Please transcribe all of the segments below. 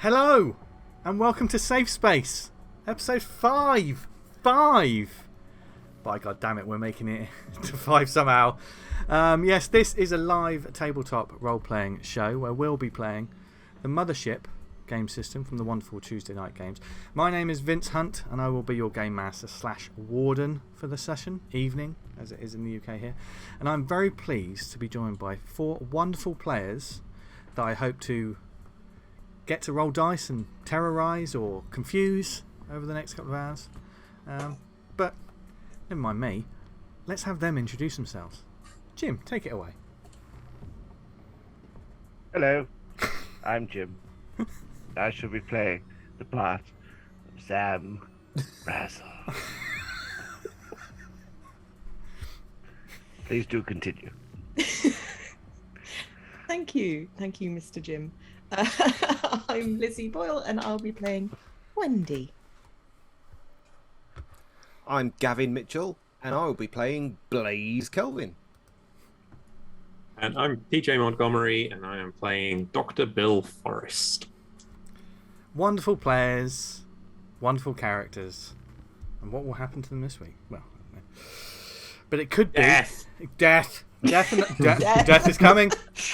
Hello, and welcome to Safe Space, episode 5. 5! By God damn it, we're making it to 5 somehow. Yes, this is a live tabletop role-playing show where we'll be playing the Mothership game system from the wonderful Tuesday Night Games. My name is Vince Hunt, and I will be your game master / warden for the session, evening, as it is in the UK here. And I'm very pleased to be joined by 4 wonderful players that I hope to get to roll dice and terrorise or confuse over the next couple of hours. But never mind me. Let's have them introduce themselves. Jim, take it away. Hello, I'm Jim. I shall be playing the part of ZAM BRAZEL. Please do continue. Thank you, Mr. Jim. I'm Lizzie Boyle, and I'll be playing Wendy. I'm Gavin Mitchell, and I will be playing Blaze Kelvin. And I'm PJ Montgomery, and I am playing Dr. Bill Forrest. Wonderful players, wonderful characters. And what will happen to them this week? Well, I don't know. But it could be Death. Death is coming.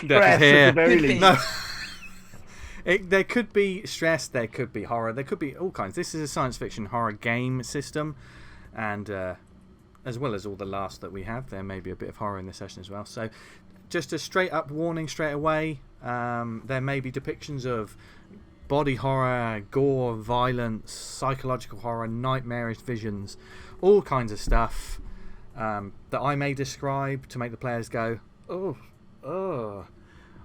Death is here. At the very least. No. There could be stress, there could be horror, there could be all kinds. This is a science fiction horror game system, and as well as all the laughs that we have, there may be a bit of horror in this session as well. So just a straight up warning straight away, there may be depictions of body horror, gore, violence, psychological horror, nightmarish visions, all kinds of stuff that I may describe to make the players go, oh.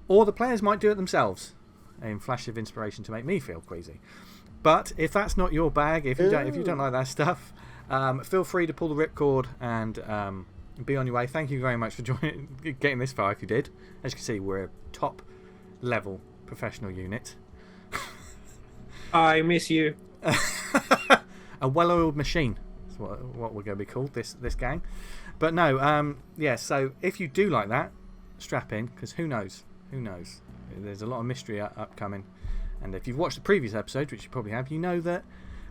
Or the players might do it themselves in flash of inspiration to make me feel queasy. But if that's not your bag, if you don't like that stuff, feel free to pull the ripcord and be on your way. Thank you very much for getting this far if you did. As you can see, we're a top level professional unit. I miss you. A well-oiled machine is what we're going to be called, this gang. But no, yeah, so if you do like that, strap in, because who knows? There's a lot of mystery upcoming, and if you've watched the previous episode, which you probably have, you know that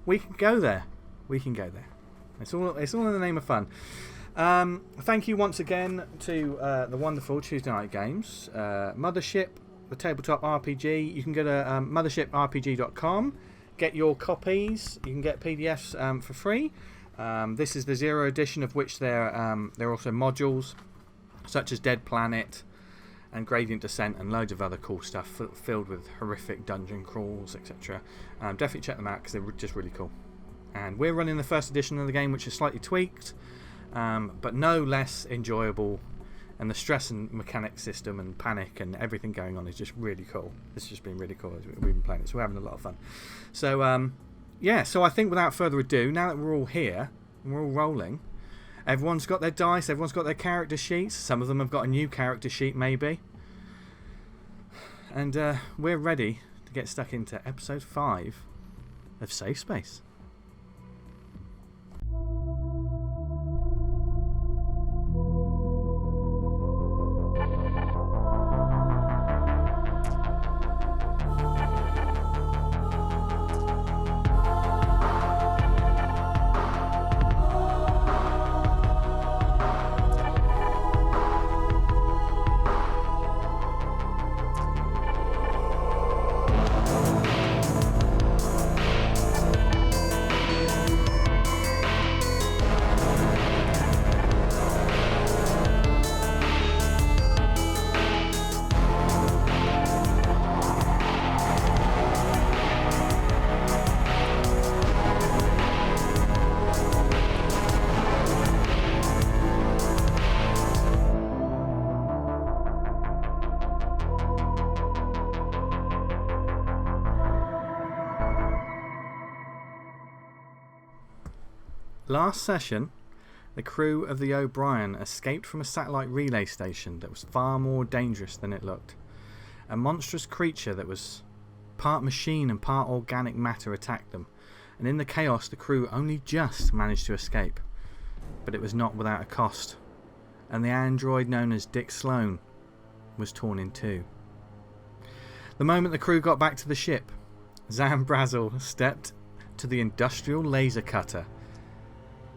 we can go there. It's all in the name of fun. Thank you once again to the wonderful Tuesday Night Games, Mothership, the tabletop RPG. You can go to mothershiprpg.com, get your copies. You can get PDFs for free. This is the 0 edition, of which there are also modules such as Dead Planet and Gradient Descent and loads of other cool stuff filled with horrific dungeon crawls, etc. Definitely check them out because they're just really cool. And we're running the 1st edition of the game, which is slightly tweaked, but no less enjoyable. And the stress and mechanic system and panic and everything going on is just really cool. It's just been really cool as we've been playing it, so we're having a lot of fun. So, yeah, so I think without further ado, now that we're all here and we're all rolling, everyone's got their dice, everyone's got their character sheets. Some of them have got a new character sheet, maybe. And we're ready to get stuck into episode 5 of Safe Space. Last session, the crew of the O'Brien escaped from a satellite relay station that was far more dangerous than it looked. A monstrous creature that was part machine and part organic matter attacked them, and in the chaos the crew only just managed to escape. But it was not without a cost, and the android known as Dick Sloane was torn in two. The moment the crew got back to the ship, ZAM BRAZEL stepped to the industrial laser cutter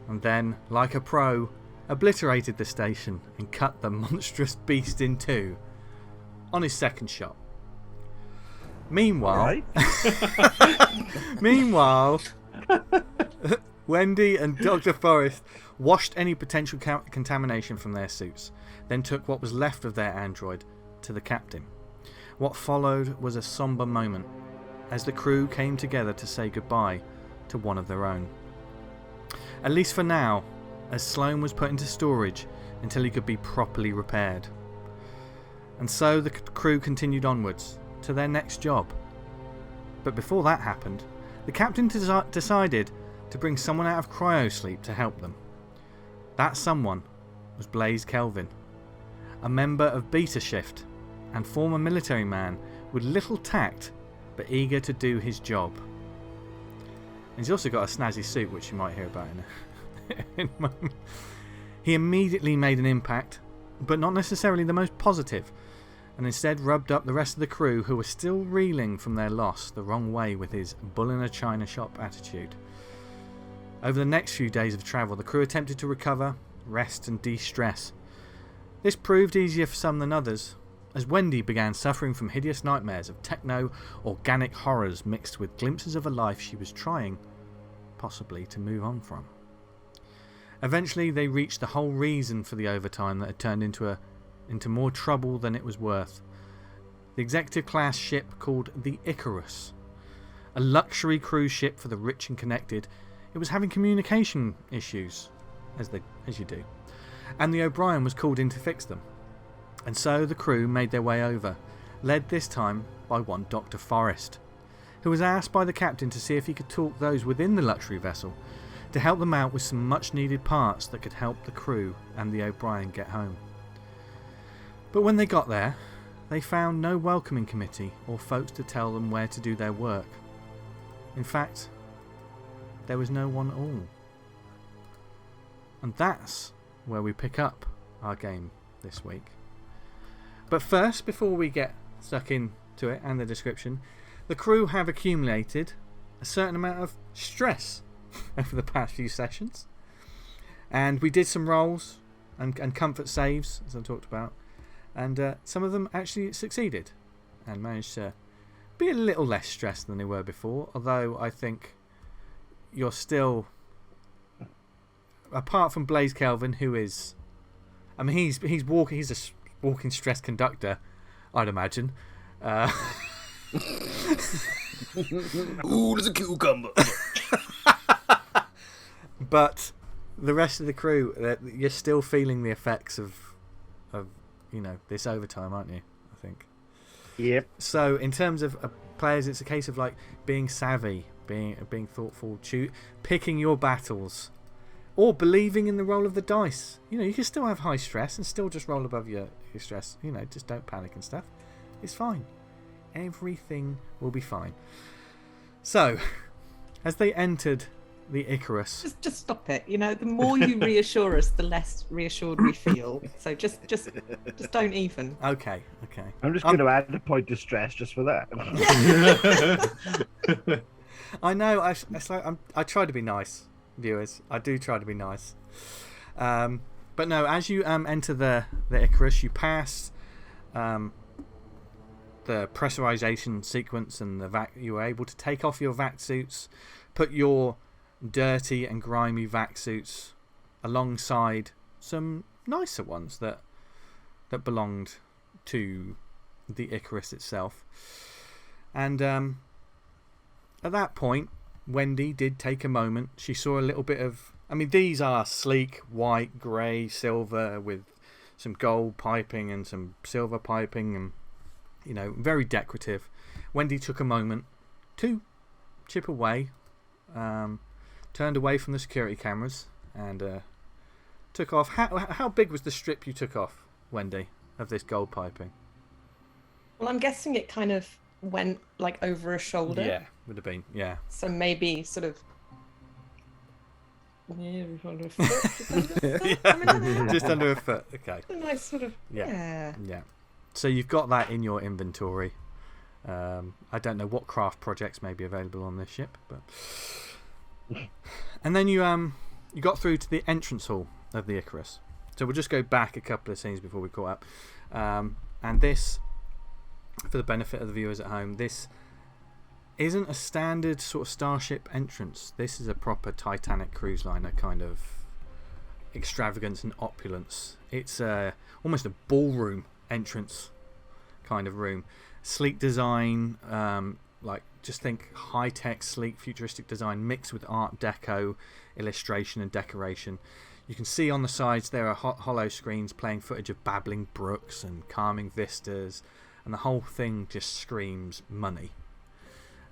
and then, like a pro, obliterated the station and cut the monstrous beast in two on his second shot. Meanwhile, Wendy and Dr. Forrest washed any potential contamination from their suits, then took what was left of their android to the captain. What followed was a somber moment as the crew came together to say goodbye to one of their own. At least for now, as SLOANE was put into storage until he could be properly repaired. And so the crew continued onwards to their next job. But before that happened, the captain decided to bring someone out of cryosleep to help them. That someone was Blaze Kelvin, a member of Beta Shift and former military man with little tact but eager to do his job. And he's also got a snazzy suit, which you might hear about in a moment. He immediately made an impact, but not necessarily the most positive, and instead rubbed up the rest of the crew who were still reeling from their loss the wrong way with his bull in a china shop attitude. Over the next few days of travel, the crew attempted to recover, rest and de-stress. This proved easier for some than others, as Wendy began suffering from hideous nightmares of techno-organic horrors mixed with glimpses of a life she was trying, possibly, to move on from. Eventually they reached the whole reason for the overtime that had turned into more trouble than it was worth. The executive class ship called the Icarus. A luxury cruise ship for the rich and connected, it was having communication issues, as you do, and the O'Brien was called in to fix them. And so the crew made their way over, led this time by one Dr. Forrest, who was asked by the captain to see if he could talk those within the luxury vessel to help them out with some much needed parts that could help the crew and the O'Brien get home. But when they got there, they found no welcoming committee or folks to tell them where to do their work. In fact, there was no one at all. And that's where we pick up our game this week. But first, before we get stuck into it and the description, the crew have accumulated a certain amount of stress over the past few sessions. And we did some rolls and comfort saves, as I talked about. And some of them actually succeeded and managed to be a little less stressed than they were before. Although I think you're still, apart from Blaze Kelvin, who is, I mean, he's a walking stress conductor, I'd imagine. Ooh, there's a cucumber. But the rest of the crew, you're still feeling the effects of this overtime, aren't you? I think. Yep. So in terms of players, it's a case of like being savvy, being thoughtful, picking your battles, or believing in the roll of the dice. You can still have high stress and still just roll above your stress. Just don't panic and stuff. It's fine. Everything will be fine. So, as they entered the Icarus, Just stop it. The more you reassure us, the less reassured we feel. So just don't even. Okay. I'm just going to add a point of stress just for that. I know. I try to be nice, viewers. I do try to be nice. But no, as you enter the Icarus, you pass the pressurization sequence and you were able to take off your vac suits, put your dirty and grimy vac suits alongside some nicer ones that belonged to the Icarus itself. And at that point, Wendy did take a moment. She saw a little bit of, these are sleek, white, grey, silver with some gold piping and some silver piping and, very decorative. Wendy took a moment to chip away, turned away from the security cameras and took off. How big was the strip you took off, Wendy, of this gold piping? Well, I'm guessing it kind of went like over a shoulder. Yeah, would have been, yeah. So maybe sort of under a foot. Just under a foot, okay. A nice sort of, yeah. So you've got that in your inventory. I don't know what craft projects may be available on this ship, but and then you got through to the entrance hall of the Icarus. So we'll just go back a couple of scenes before we caught up, and this, for the benefit of the viewers at home, this isn't a standard sort of starship entrance. This is a proper Titanic cruise liner kind of extravagance and opulence. It's almost a ballroom entrance kind of room. Sleek design, like just think high-tech, sleek, futuristic design mixed with Art Deco illustration and decoration. You can see on the sides there are hollow screens playing footage of babbling brooks and calming vistas, and the whole thing just screams money.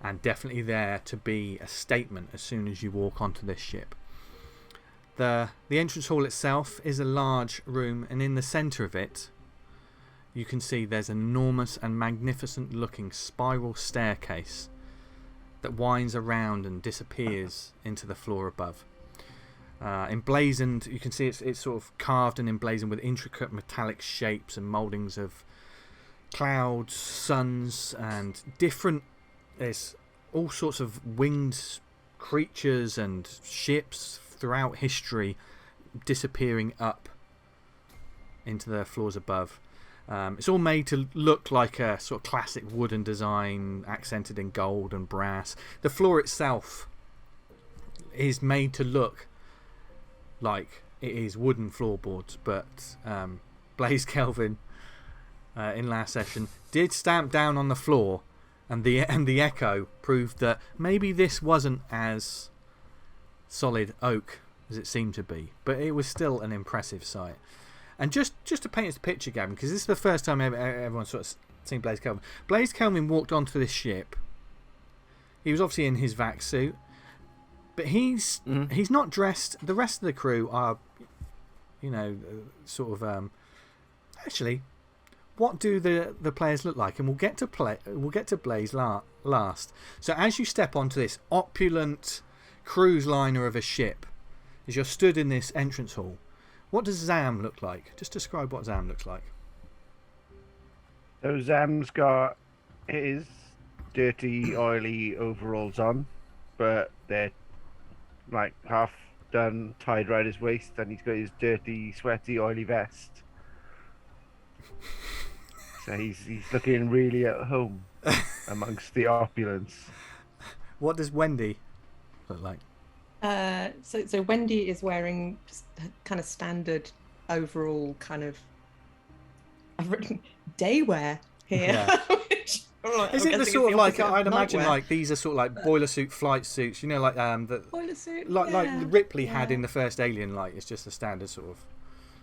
And definitely there to be a statement as soon as you walk onto this ship. The entrance hall itself is a large room, and in the centre of it you can see there's an enormous and magnificent looking spiral staircase that winds around and disappears into the floor above. Emblazoned, you can see it's sort of carved and emblazoned with intricate metallic shapes and mouldings of clouds, suns, and different. There's all sorts of winged creatures and ships throughout history disappearing up into the floors above. It's all made to look like a sort of classic wooden design accented in gold and brass. The floor itself is made to look like it is wooden floorboards, but Blaze Kelvin in last session did stamp down on the floor, and the echo proved that maybe this wasn't as solid oak as it seemed to be, but it was still an impressive sight. And just to paint us the picture, Gavin, because this is the first time everyone's sort of seen Blaze Kelvin. Blaze Kelvin walked onto this ship. He was obviously in his vac suit, but he's not dressed. The rest of the crew are, you know, sort of. Actually, what do the players look like? And we'll get to Blaze last. So as you step onto this opulent cruise liner of a ship, as you're stood in this entrance hall, what does ZAM look like? Just describe what ZAM looks like. So ZAM's got his dirty, oily overalls on, but they're like half done, tied around his waist, and he's got his dirty, sweaty, oily vest. So he's looking really at home amongst the opulence. What does Wendy look like? So Wendy is wearing kind of standard overall kind of, I've written day wear here. Yeah. Which, Is it the sort of like, I'd imagine like these are sort of like boiler suit flight suits, you know, like the boiler suit, like Ripley had in the first Alien, like it's just a standard sort of.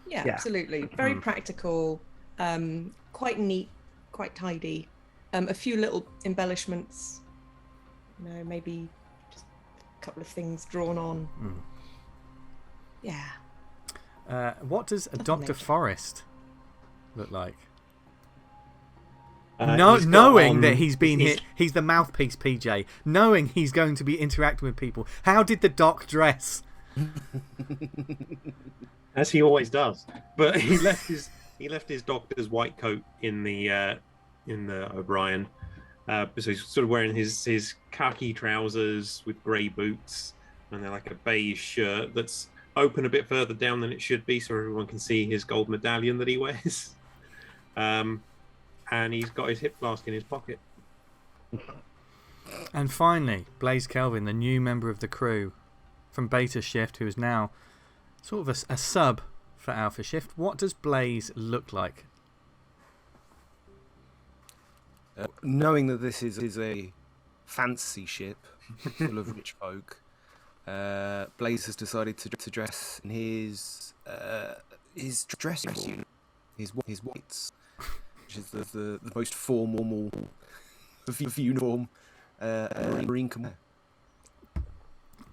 Yeah, absolutely. Very practical, quite neat, quite tidy. A few little embellishments, you know, maybe just a couple of things drawn on. Yeah. What does Dr. Forrest look like? Knowing that he's been hit, he's the mouthpiece, PJ. Knowing he's going to be interacting with people, how did the Doc dress? As he always does, but he left his doctor's white coat in the O'Brien. So he's sort of wearing his khaki trousers with grey boots, and they're like a beige shirt that's open a bit further down than it should be, so everyone can see his gold medallion that he wears. And he's got his hip flask in his pocket. And finally, Blaze Kelvin, the new member of the crew from Beta Shift, who is now sort of a sub for Alpha Shift. What does Blaze look like? Knowing that this is a fancy ship full of rich folk, Blaze has decided to dress in his dressing suit, his whites, which is the most formal of uniform marine command.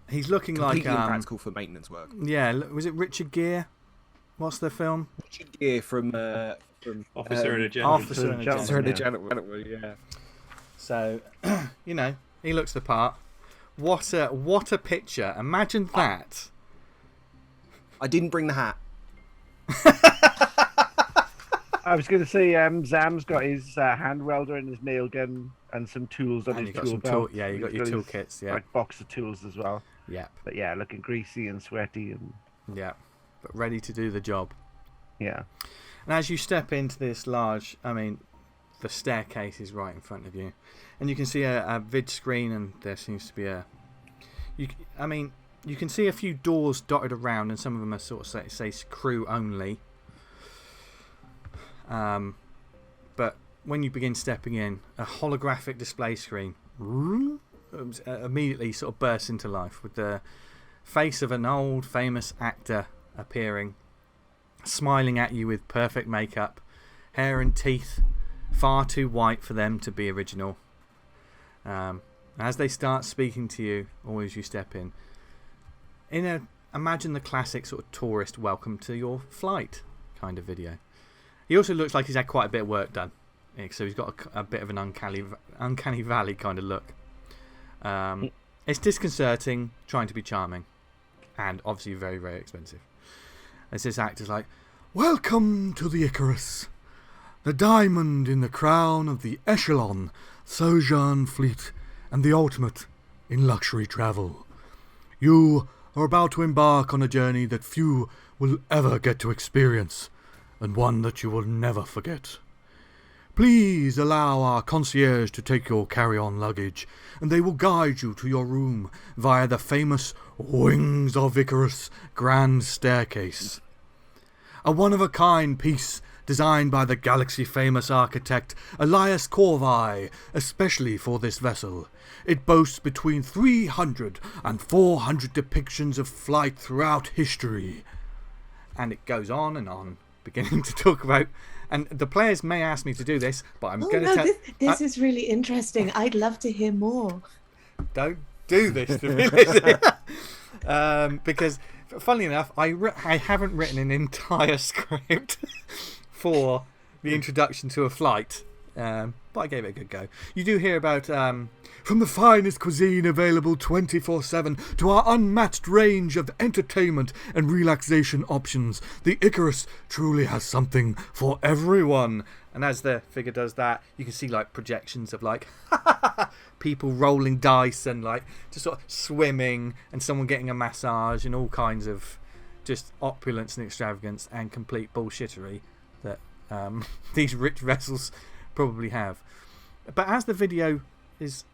He's looking completely like impractical for maintenance work. Yeah, was it Richard Gere? What's the film? Richard Gere from Officer and a Gentleman. Officer and a Gentleman, yeah. So, you know, he looks the part. What a picture! Imagine that. I didn't bring the hat. I was going to say, ZAM's got his hand welder and his nail gun and some tools on And his you've got tool some belt. yeah, you got He's your his, toolkits, yeah. like box of tools as well. Yeah. But yeah, looking greasy and sweaty and Yeah. But ready to do the job. yeah. And as you step into this large, I mean, the staircase is right in front of you. And you can see a vid screen, and there seems to be I mean, you can see a few doors dotted around, and some of them are sort of say crew only. But when you begin stepping in, a holographic display screen immediately sort of bursts into life with the face of an old famous actor appearing, smiling at you with perfect makeup, hair and teeth far too white for them to be original. As they start speaking to you, or as you step in imagine the classic sort of tourist welcome to your flight kind of video. He also looks like he's had quite a bit of work done, so he's got a bit of an uncanny valley kind of look. It's disconcerting, trying to be charming, and obviously very, very expensive. As this actor's like, "Welcome to the Icarus, the diamond in the crown of the echelon sojourn fleet, and the ultimate in luxury travel. You are about to embark on a journey that few will ever get to experience, and one that you will never forget. Please allow our concierge to take your carry-on luggage, and they will guide you to your room via the famous Wings of Icarus grand staircase. A one-of-a-kind piece designed by the galaxy-famous architect Elias Corvi, especially for this vessel. It boasts between 300 and 400 depictions of flight throughout history." And it goes on, beginning to talk about... And the players may ask me to do this, but I'm going to tell... This is really interesting. I'd love to hear more. Don't do this to me, Lizzie. Because, funnily enough, I haven't written an entire script for the introduction to a flight, but I gave it a good go. You do hear about from the finest cuisine available 24/7 to our unmatched range of entertainment and relaxation options. The Icarus truly has something for everyone. And as the figure does that, you can see like projections of like people rolling dice and like just sort of swimming, and someone getting a massage, and all kinds of just opulence and extravagance and complete bullshittery that these rich vessels probably have. But as the video is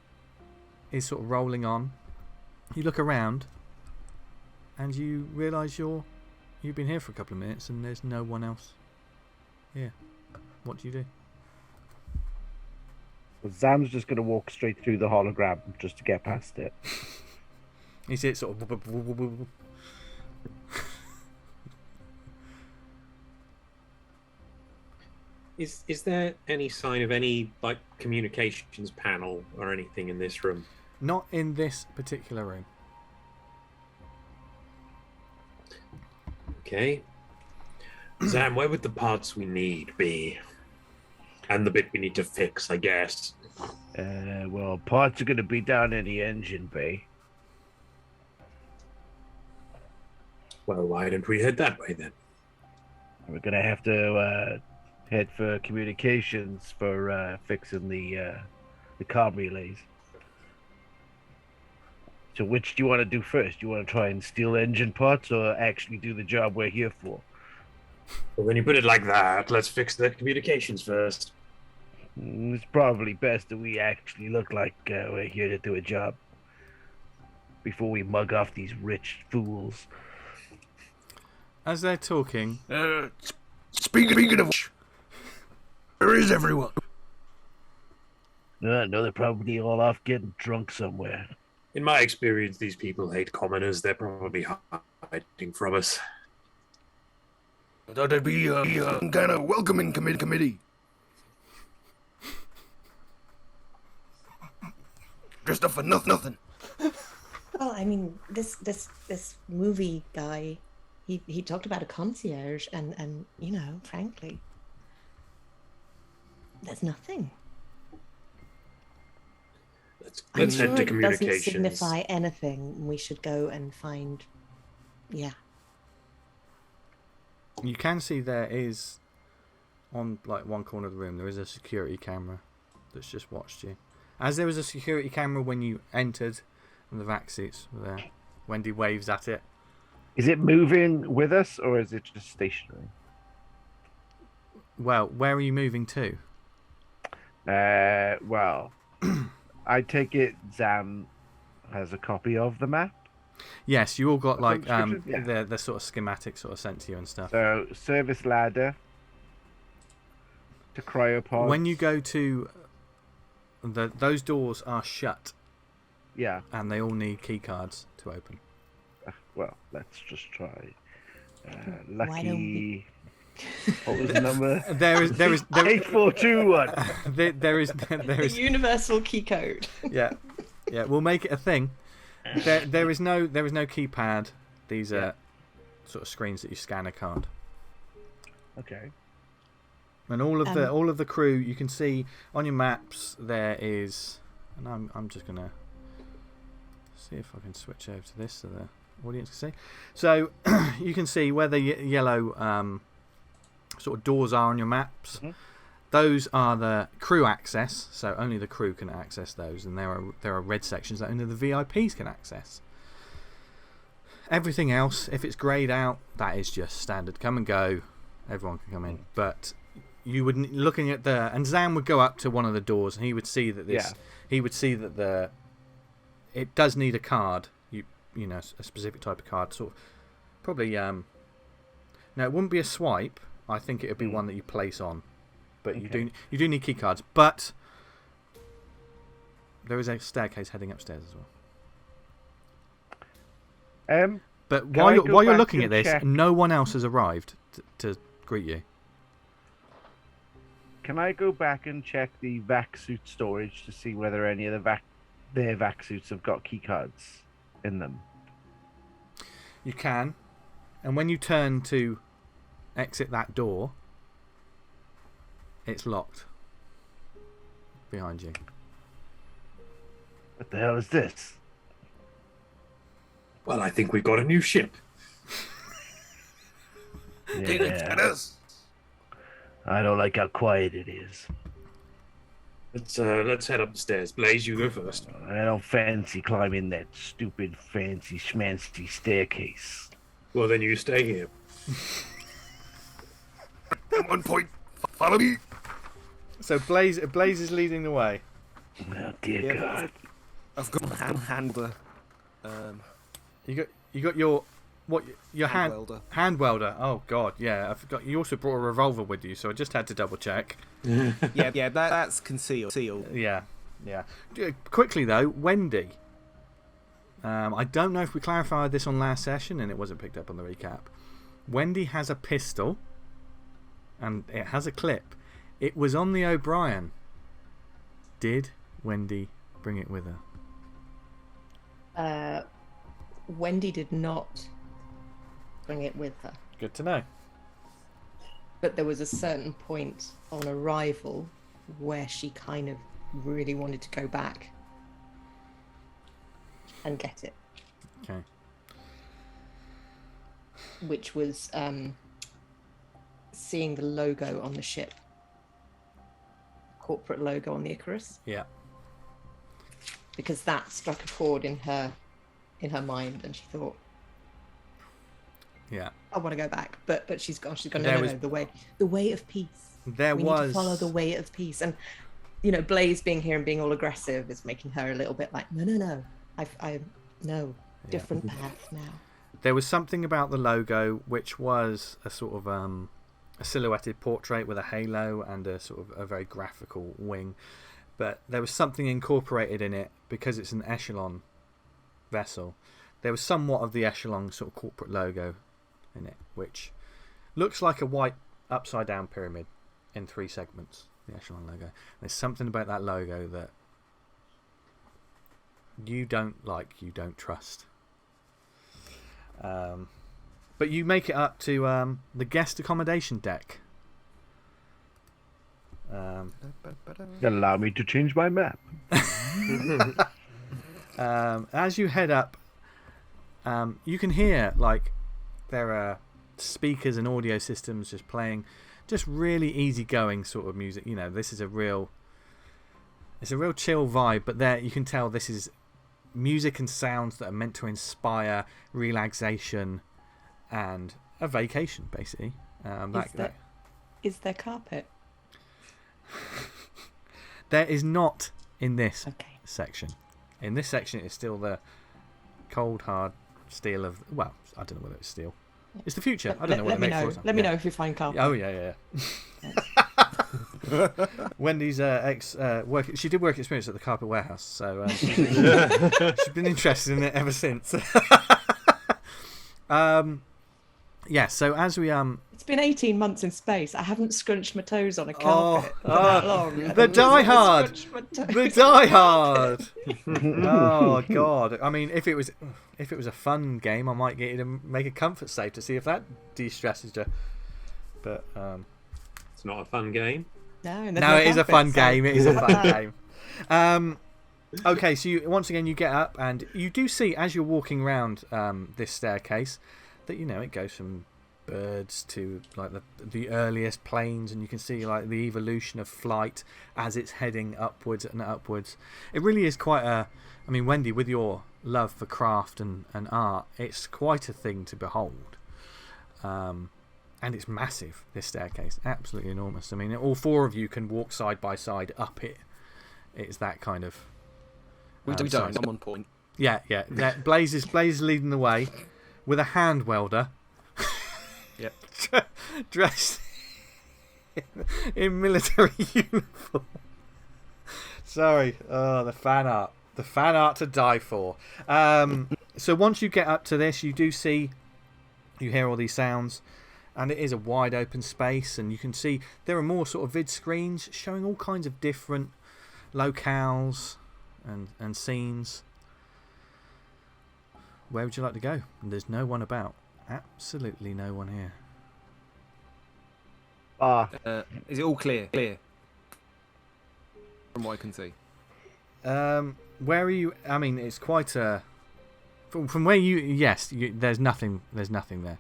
sort of rolling on, you look around and you realise you've been here for a couple of minutes and there's no one else here. What do you do? Well, Zam's just going to walk straight through the hologram just to get past it. You see it sort of... Is there any sign of any like communications panel or anything in this room? Not in this particular room. Okay. Zam, where would the parts we need be? And the bit we need to fix, I guess. Well, parts are going to be down in the engine bay. Well, why don't we head that way then? We're going to have to head for communications for fixing the comm relays. So which do you want to do first? Do you want to try and steal engine parts or actually do the job we're here for? Well, when you put it like that, let's fix the communications first. It's probably best that we actually look like we're here to do a job before we mug off these rich fools. As they're talking... Speaking of which, where is everyone? No, they're probably all off getting drunk somewhere. In my experience, these people hate commoners. They're probably hiding from us. I thought there'd be some kind of welcoming committee. Dressed up for nothing. Well, I mean, this movie guy, he talked about a concierge, and you know, frankly, there's nothing. Let's I'm head sure to it doesn't communications. signify anything. We should go and find, yeah. You can see there is, on like one corner of the room, there is a security camera that's just watched you. As there was a security camera when you entered, and the vac suits were there. Wendy waves at it. Is it moving with us or is it just stationary? Well, where are you moving to? Well, I take it ZAM has a copy of the map. Yes, you all got like description? Yeah. the sort of schematic sort of sent to you and stuff. So service ladder to cryopods. When you go to those doors are shut, Yeah. and they all need key cards to open. Well, let's just try. Why don't Lucky. What was the number? There is 8421. there is The universal key code. yeah. We'll make it a thing. There is no keypad. These are sort of screens that you scan a card. Okay. And all of the crew, you can see on your maps there is, and I'm just gonna see if I can switch over to this so the audience can see. So you can see where the yellow sort of doors are on your maps. Mm-hmm. Those are the crew access, so only the crew can access those, and there are red sections that only the VIPs can access. Everything else, if it's greyed out, that is just standard. Come and go, everyone can come in. But you would looking at and Zam would go up to one of the doors, and he would see that it does need a card. You know, a specific type of card, sort of probably no, it wouldn't be a swipe. I think it would be one that you place on. But Okay. you do need key cards. But there is a staircase heading upstairs as well. But Can I go while you're back looking at and this, check- no one else has arrived to greet you. Can I go back and check the vac suit storage to see whether any of their vac suits have got key cards in them? You can, and when you turn to exit that door, it's locked behind you. What the hell is this? Well, I think we've got a new ship. Yeah. I don't like how quiet it is. Let's head up the stairs. Blaze, you go first. I don't fancy climbing that stupid fancy schmancy staircase. Well, then you stay here. At one point, follow me. So Blaze is leading the way. Oh dear Yeah. God! I've got my handler. You got your hand welder. hand welder. Oh God, yeah. I forgot. You also brought a revolver with you, so I just had to double check. Yeah, that's concealed. Yeah. Quickly though, Wendy. I don't know if we clarified this on last session, and it wasn't picked up on the recap. Wendy has a pistol, and it has a clip. It was on the O'Brien. Did Wendy bring it with her? Wendy did not bring it with her, Good to know. but there was a certain point on arrival where she kind of really wanted to go back and get it, Okay. which was seeing the logo on the ship, corporate logo on the Icarus, Yeah. because that struck a chord in her mind, and she thought, Yeah. I want to go back, but she's gone. No, There no, was- no, the way of peace. There We need to follow the way of peace, and Blaze being here and being all aggressive is making her a little bit like, no, I no, different path now. There was something about the logo which was a sort of a silhouetted portrait with a halo and a sort of a very graphical wing, but there was something incorporated in it because it's an echelon vessel. There was somewhat of the echelon sort of corporate logo in it, which looks like a white upside down pyramid in 3 segments. The echelon logo. There's something about that logo that you don't like, you don't trust. But you make it up to the guest accommodation deck. Allow me to change my map. As you head up, you can hear like there are speakers and audio systems just playing just really easygoing sort of music. This is a real It's a real chill vibe, but there you can tell this is music and sounds that are meant to inspire relaxation and a vacation, basically. Is there carpet? There is not in this Okay. section. In this section, it's still the cold, hard steel of... Well, I don't know whether it's steel. It's the future. I don't know what Let me know. Let me know if you find carpet. Oh, yeah. Wendy's work. She did work experience at the carpet warehouse, so she's been interested in it ever since. Yeah. So as we It's been 18 months in space. I haven't scrunched my toes on a carpet for that long. The Die Hard. The Die Hard. Oh God. I mean, if it was a fun game, I might get you to make a comfort save to see if that de-stresses you. But It's not a fun game. No, it is a fun game. It is a fun game. Okay, so once again you get up and you do see as you're walking around this staircase that it goes from birds to like the earliest planes, and you can see like the evolution of flight as it's heading upwards and upwards. It really is quite a... I mean, Wendy, with your love for craft and art, it's quite a thing to behold. And it's massive, this staircase. Absolutely enormous. I mean, all four of you can walk side by side up it. It's that kind of... We don't. I'm on point. Yeah. Blaze is leading the way with a hand welder. Yep. Dressed in military uniform. Sorry. Oh, the fan art. The fan art to die for. So once you get up to this, you do see... You hear all these sounds. And it is a wide open space, and you can see there are more sort of vid screens showing all kinds of different locales and scenes. Where would you like to go? There's no one about. Absolutely no one here. Is it all clear? Clear. From what I can see. Where are you? I mean, it's quite a... From where you... Yes, there's nothing there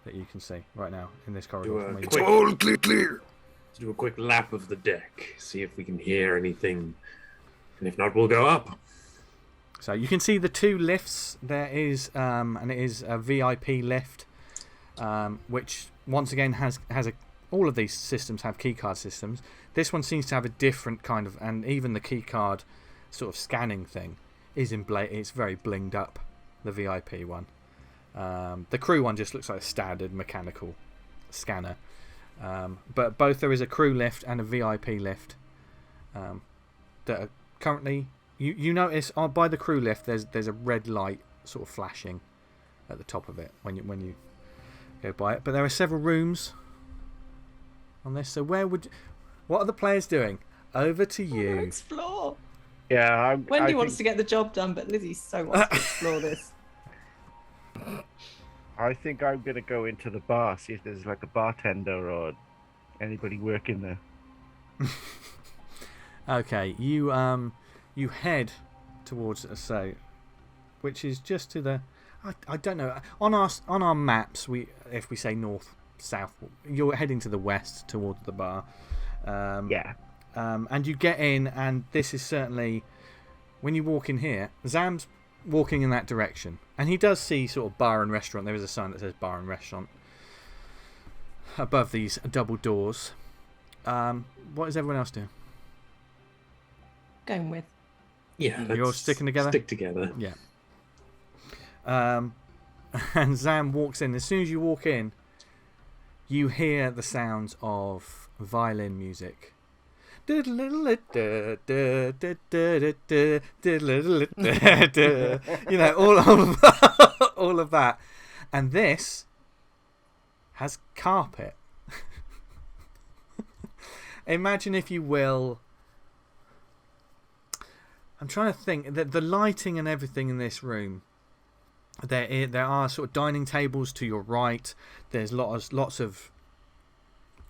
that you can see right now in this corridor. It's all clear. Let's do a quick lap of the deck, see if we can hear anything, and if not, we'll go up. So you can see the two lifts. There is, and it is a VIP lift, which once again has a... All of these systems have keycard systems. This one seems to have a different kind of, and even the keycard sort of scanning thing is it's very blinged up. The VIP one. The crew one just looks like a standard mechanical scanner. But both there is a crew lift and a VIP lift that are currently... You notice by the crew lift there's a red light sort of flashing at the top of it when you go by it. But there are several rooms on this. So what are the players doing? Over to you. Explore. Yeah, Wendy wants to get the job done, but Lizzie so wants to explore this. I think I'm gonna go into the bar, see if there's like a bartender or anybody working there. Okay, you head towards which is just to the... I don't know. On our maps, if we say north south, you're heading to the west towards the bar. Yeah. And you get in, and this is certainly... When you walk in here, Zam's walking in that direction, and he does see sort of bar and restaurant. There is a sign that says bar and restaurant above these double doors. What is everyone else doing? Going with. Yeah, you're all sticking together? Stick together. Yeah. And Zam walks in. As soon as you walk in, you hear the sounds of violin music. You know, all of that. And this has carpet. Imagine, if you will... I'm trying to think. The lighting and everything in this room. There are sort of dining tables to your right. There's lots of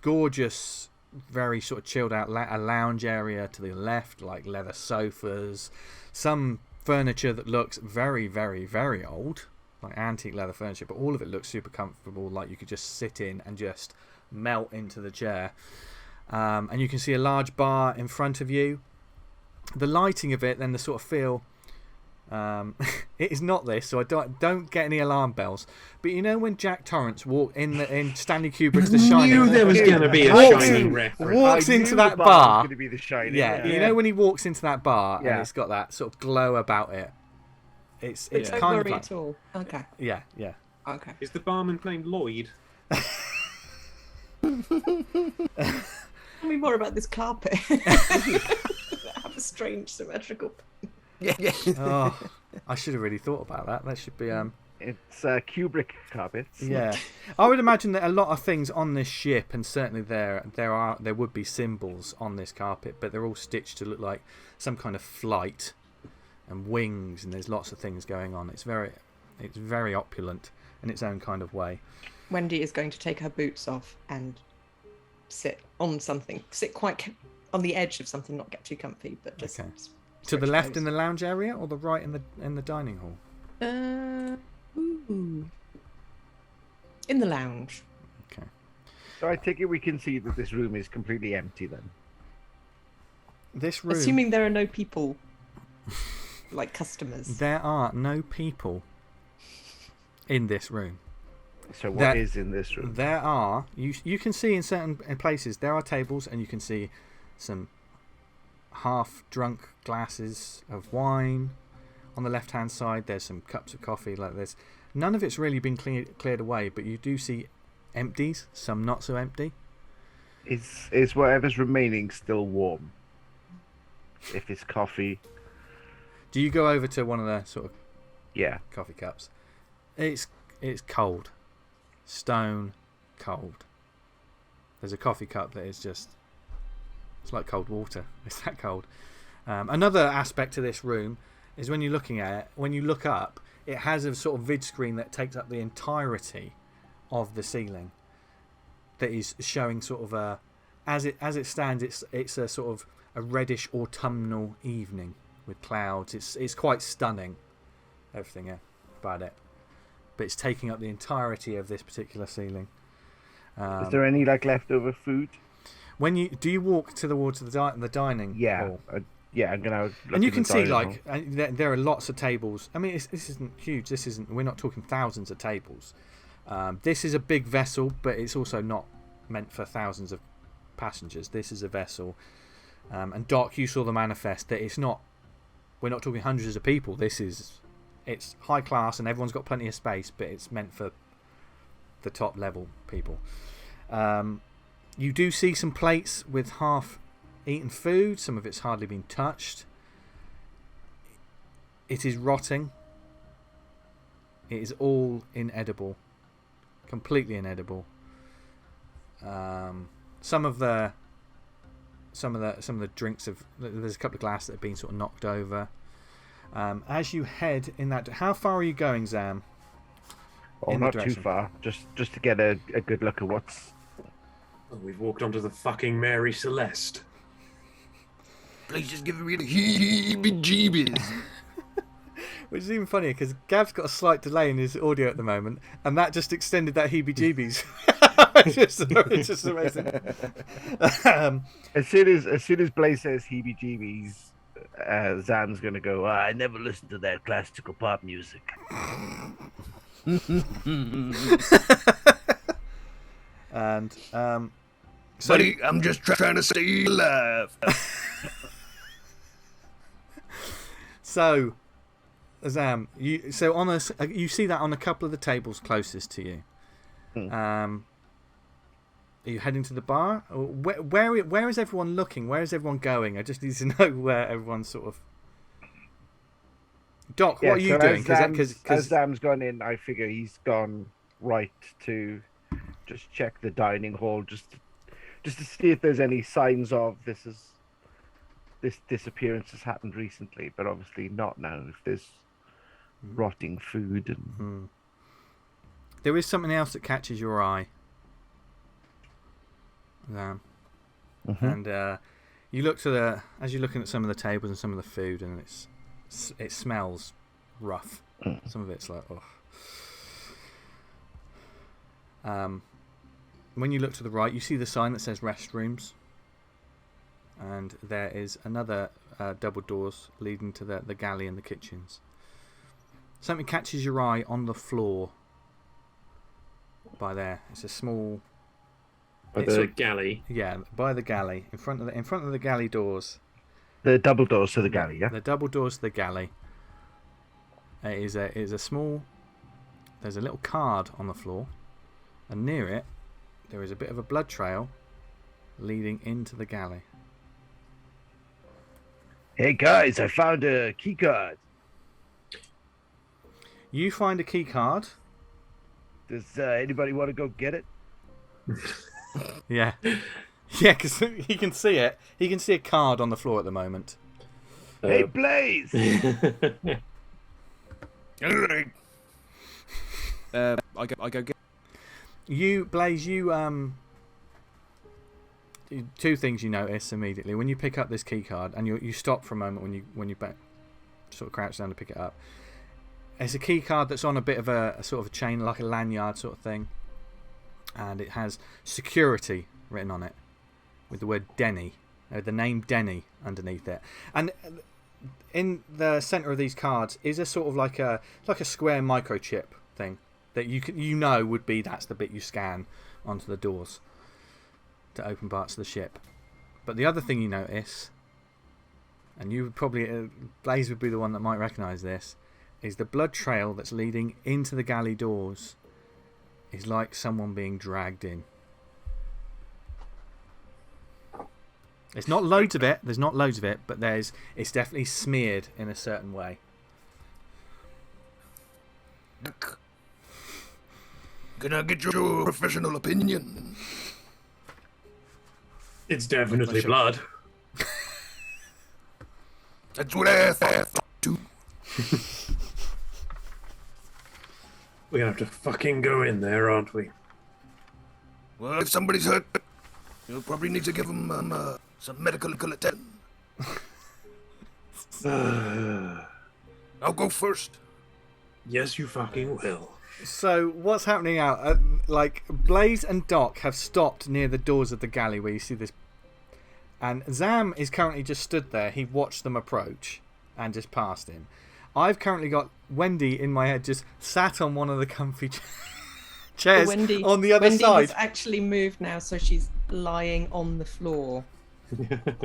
gorgeous, very sort of chilled out a lounge area to the left, like leather sofas, some furniture that looks very, very, very old, like antique leather furniture, but all of it looks super comfortable, like you could just sit in and just melt into the chair. And you can see a large bar in front of you. the lighting of it, then the sort of feel. It is not this, so I don't get any alarm bells. But you know when Jack Torrance walked in Stanley Kubrick's The Shining, Knew there was going to be a Shining reference. walks I into knew that the bar. was going to be The Shining. Yeah, you know when he walks into that bar and Yeah. it's got that sort of glow about it. It's Don't kind worry of like, at all. Okay. yeah. Okay. Is the barman named Lloyd? Tell me more about this carpet. Have a strange symmetrical. Yeah. Oh, I should have really thought about that. That should be It's Kubrick carpets. yeah. I would imagine that a lot of things on this ship, and certainly there would be symbols on this carpet, but they're all stitched to look like some kind of flight and wings, and there's lots of things going on. It's very opulent in its own kind of way. Wendy is going to take her boots off and sit on something. Sit quite on the edge of something, not get too comfy, but just. Okay. To the left in the lounge area, or the right in the dining hall? Ooh. In the lounge. Okay. So I take it we can see that this room is completely empty then. This room. Assuming there are no people, like customers. There are no people in this room. So what is in this room? There are. You can see in certain places there are tables, and you can see some half-drunk glasses of wine. On the left-hand side, there's some cups of coffee. Like this, none of it's really been cleared away, but you do see empties. Some not so empty. Is whatever's remaining still warm? If it's coffee, Do you go over to one of the sort of yeah. coffee cups? It's cold, stone cold. There's a coffee cup that is just. It's like cold water. It's that cold. Another aspect to this room is when you're looking at it, when you look up, it has a sort of vid screen that takes up the entirety of the ceiling. That is showing sort of a, as it stands, it's a sort of a reddish autumnal evening with clouds. It's quite stunning, everything about it. But it's taking up the entirety of this particular ceiling. Is there any leftover food? When you walk towards the dining hall? Yeah, I'm gonna. And you can see there are lots of tables. I mean, this isn't huge. We're not talking thousands of tables. This is a big vessel, but it's also not meant for thousands of passengers. This is a vessel, and Doc, you saw the manifest. That it's not. We're not talking hundreds of people. It's high class, and everyone's got plenty of space, but it's meant for the top level people. You do see some plates with half-eaten food. Some of it's hardly been touched. It is rotting. It is all inedible, completely inedible. Some of the drinks there's a couple of glasses that have been sort of knocked over. As you head in that, how far are you going, Zam? Oh, not too far. Just to get a good look at what's. Oh, we've walked onto the fucking Mary Celeste. Please just give me the heebie-jeebies. Which is even funnier because Gav's got a slight delay in his audio at the moment, and that just extended that heebie-jeebies. it's just amazing. As soon as Blaze says heebie-jeebies, Zam's gonna go. I never listened to that classical pop music. And so buddy, I'm just trying to stay alive. So, Zam, you see that on a couple of the tables closest to you. Are you heading to the bar? Or where is everyone looking? Where is everyone going? I just need to know where everyone's sort of. Doc, what are you doing? As Zam's gone in, I figure he's gone right to just check the dining hall, just to see if there's any signs of this disappearance has happened recently, but obviously not now. If there's rotting food and there is something else that catches your eye, Zam. And you look as you're looking at some of the tables and some of the food, and it smells rough. Some of it's like, oh. When you look to the right, you see the sign that says restrooms, and there is another double doors leading to the galley and the kitchens. Something catches your eye on the floor by there. It's a small... By the galley? Yeah, by the galley. In front of the galley doors. The double doors to the galley, yeah? The double doors to the galley. It is a small... There's a little card on the floor. And near it, there is a bit of a blood trail leading into the galley. Hey guys, I found a key card. You find a key card. Does anybody want to go get it? Yeah. Yeah, because he can see it. He can see a card on the floor at the moment. Hey Blaze! I go get. You, Blaze, two things you notice immediately when you pick up this key card, and you stop for a moment when you sort of crouch down to pick it up. It's a key card that's on a bit of a sort of a chain, like a lanyard sort of thing, and it has security written on it with the word Denny, the name Denny underneath it. And in the centre of these cards is a sort of like a square microchip thing that would be that's the bit you scan onto the doors to open parts of the ship. But the other thing you notice, and you would probably Blaze would be the one that might recognise this, is the blood trail that's leading into the galley doors is like someone being dragged in. There's not loads of it. There's not loads of it, but it's definitely smeared in a certain way. Can I get your professional opinion? It's definitely blood. That's what I thought too. We have to fucking go in there, aren't we? Well, if somebody's hurt, you'll probably need to give them some medical attention. I'll go first. Yes, you fucking will. So what's happening out? Like Blaze and Doc have stopped near the doors of the galley where you see this, and Zam is currently just stood there. He watched them approach and just passed him. I've currently got Wendy in my head, just sat on one of the comfy chairs on the other side. Wendy has actually moved now, so she's lying on the floor,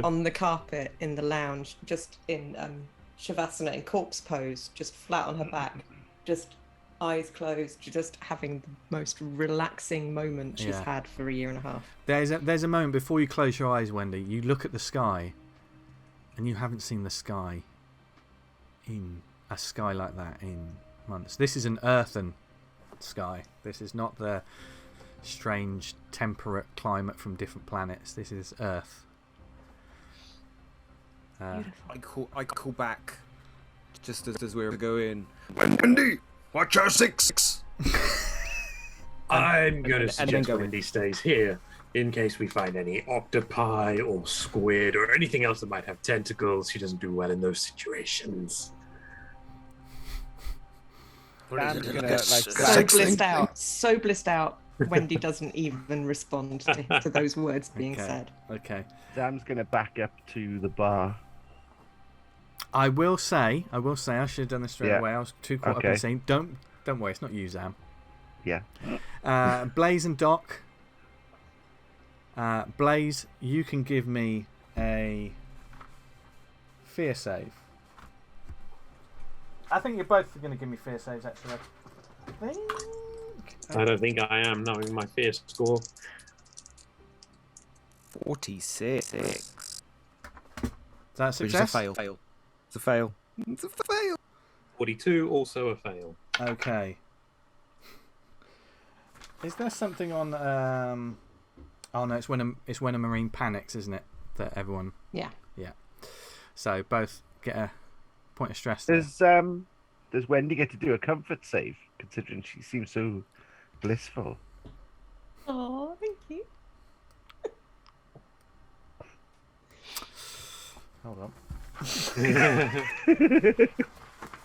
on the carpet in the lounge, just in shavasana, in corpse pose, just flat on her back, just eyes closed, just having the most relaxing moment she's had for a year and a half. There's a moment before you close your eyes, Wendy. You look at the sky, and you haven't seen the sky in a sky like that in months. This is an earthen sky. This is not the strange temperate climate from different planets. This is Earth. I call back just as we're going. Wendy, watch our six. I'm going to suggest go Wendy stays here in case we find any octopi or squid or anything else that might have tentacles. She doesn't do well in those situations. So blissed out. Wendy doesn't even respond to those words being said. Okay. Sam's gonna back up to the bar. I will say, I should have done this straight away. I was too caught up in saying, don't worry, it's not you, Zam. Yeah. Blaze and Doc. Blaze, you can give me a fear save. I think you're both going to give me fear saves, actually. I don't think I am, knowing my fear score. 46. Is that a Which success? is a fail. It's a fail. It's a fail. 42, also a fail. Okay. Is there something on... Oh, no, it's when a Marine panics, isn't it? That everyone... Yeah. Yeah. So, both get a point of stress there. Does Wendy get to do a comfort save, considering she seems so blissful? Oh, thank you. Hold on.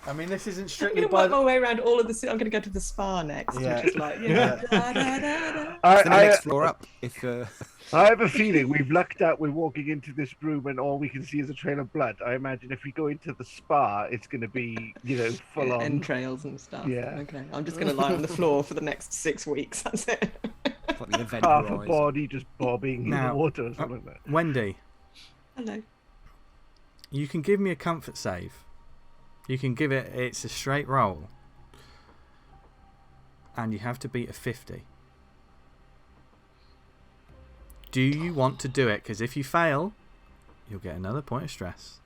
I mean, this isn't I'm strictly going to by work my way around all of the. I'm going to go to the spa next, Yeah. which is like, you know, da, da, da, da. It's the next floor up. If I have a feeling we've lucked out. We're walking into this room and all we can see is a trail of blood. I imagine if we go into the spa, it's going to be, full on. Entrails and stuff. Yeah. Okay. I'm just going to lie on the floor for the next 6 weeks. That's it. like the event Half a horizon. body just bobbing in Now, the water or something like that. Wendy. Hello. You can give me a comfort save. You can give it. It's a straight roll, and you have to beat a 50. Do you want to do it? Because if you fail, you'll get another point of stress.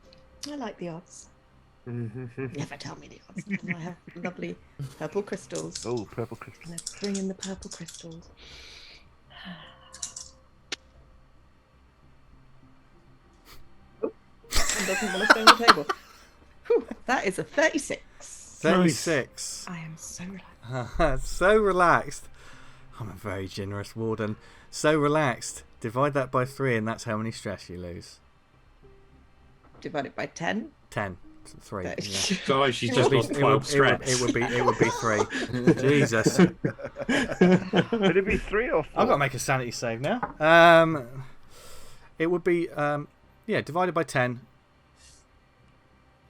I like the odds. Never tell me the odds. And I have lovely purple crystals. Oh, purple crystal. Let's bring in the purple crystals. And doesn't want to stay on the table. Whew, that is a 36. 36. I am so relaxed. So relaxed. I'm a very generous warden. So relaxed. Divide that by 3, and that's how many stress you lose. Divide it by 10. 10. 3. That Yeah. is- So she's just lost 12 stress. It would be 3. Jesus. Would it be 3 or 4? I've got to make a sanity save now. It would be divided by 10.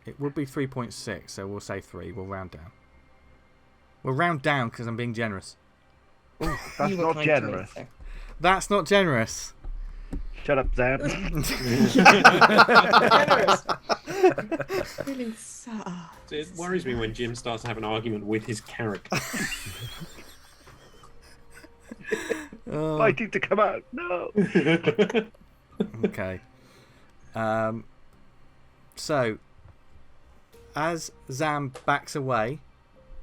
It would be 3.6, so we'll say 3. We'll round down. We'll round down because I'm being generous. That's You were not kind to me, generous. so. That's not generous. Shut up, Zam. Generous. Feeling so. It worries me when Jim starts to have an argument with his character. Fighting to come out. No. Okay. So, as Zam backs away,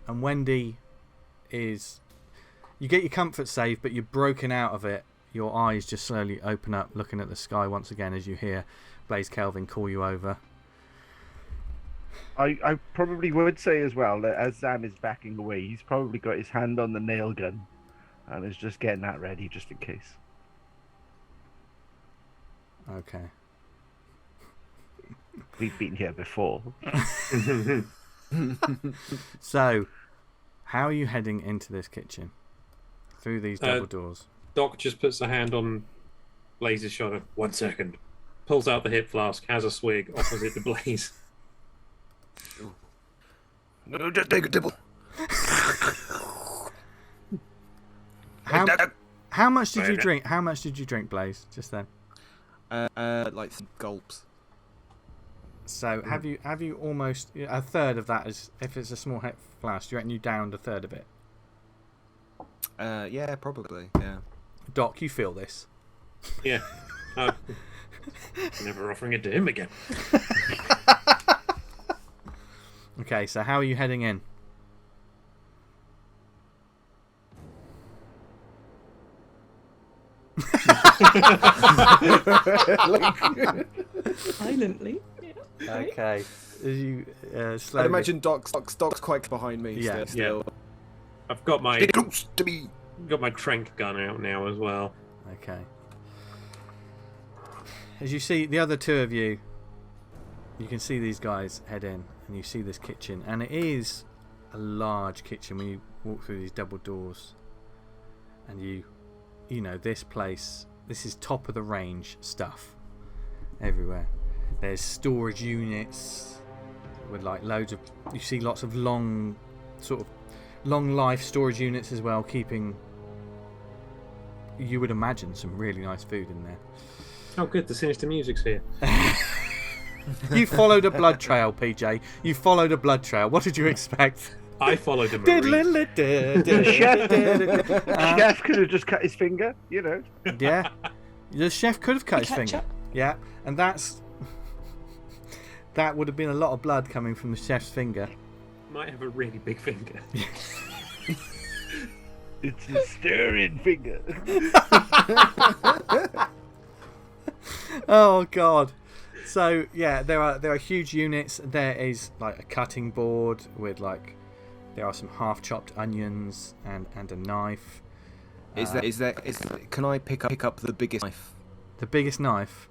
and Wendy is... You get your comfort save, but you're broken out of it. Your eyes just slowly open up, looking at the sky once again as you hear Blaze Kelvin call you over. I probably would say as well that as Zam is backing away, he's probably got his hand on the nail gun and is just getting that ready just in case. Okay. We've been here before. So, how are you heading into this kitchen? Through these double doors. Doc just puts a hand on Blaze's shoulder. 1 second. Pulls out the hip flask, has a swig, offers it to Blaze. No, just take a tipple. How much did you drink? How much did you drink, Blaze, just then? Like gulps. So have you almost a third of that? Is if it's a small hip flask, do you reckon you downed a third of it? Yeah, probably. Yeah. Doc, you feel this? Yeah. Never offering it to him again. Okay, so how are you heading in? Silently. Yeah. Okay. As you I'd slowly... imagine Doc's quite behind me. Yeah, Still. I've got my Stay close to me. trank gun out now as well. Okay. As you see the other two of you, you can see these guys head in, and you see this kitchen, and it is a large kitchen when you walk through these double doors, and you know this place. This is top of the range stuff everywhere. There's storage units with like loads of. You see lots of long life storage units as well, keeping. You would imagine some really nice food in there. Oh, good. The sinister music's here. You followed a blood trail, PJ. You followed a blood trail. What did you expect? I followed a Marie. The chef could have just cut his finger, you know. Yeah, the chef could have cut his finger. Ketchup. Yeah, and that would have been a lot of blood coming from the chef's finger. Might have a really big finger. It's a stirring finger. Oh God. So yeah, there are huge units. There is like a cutting board with like there are some half chopped onions and a knife. Is there? Can I pick up the biggest knife? The biggest knife.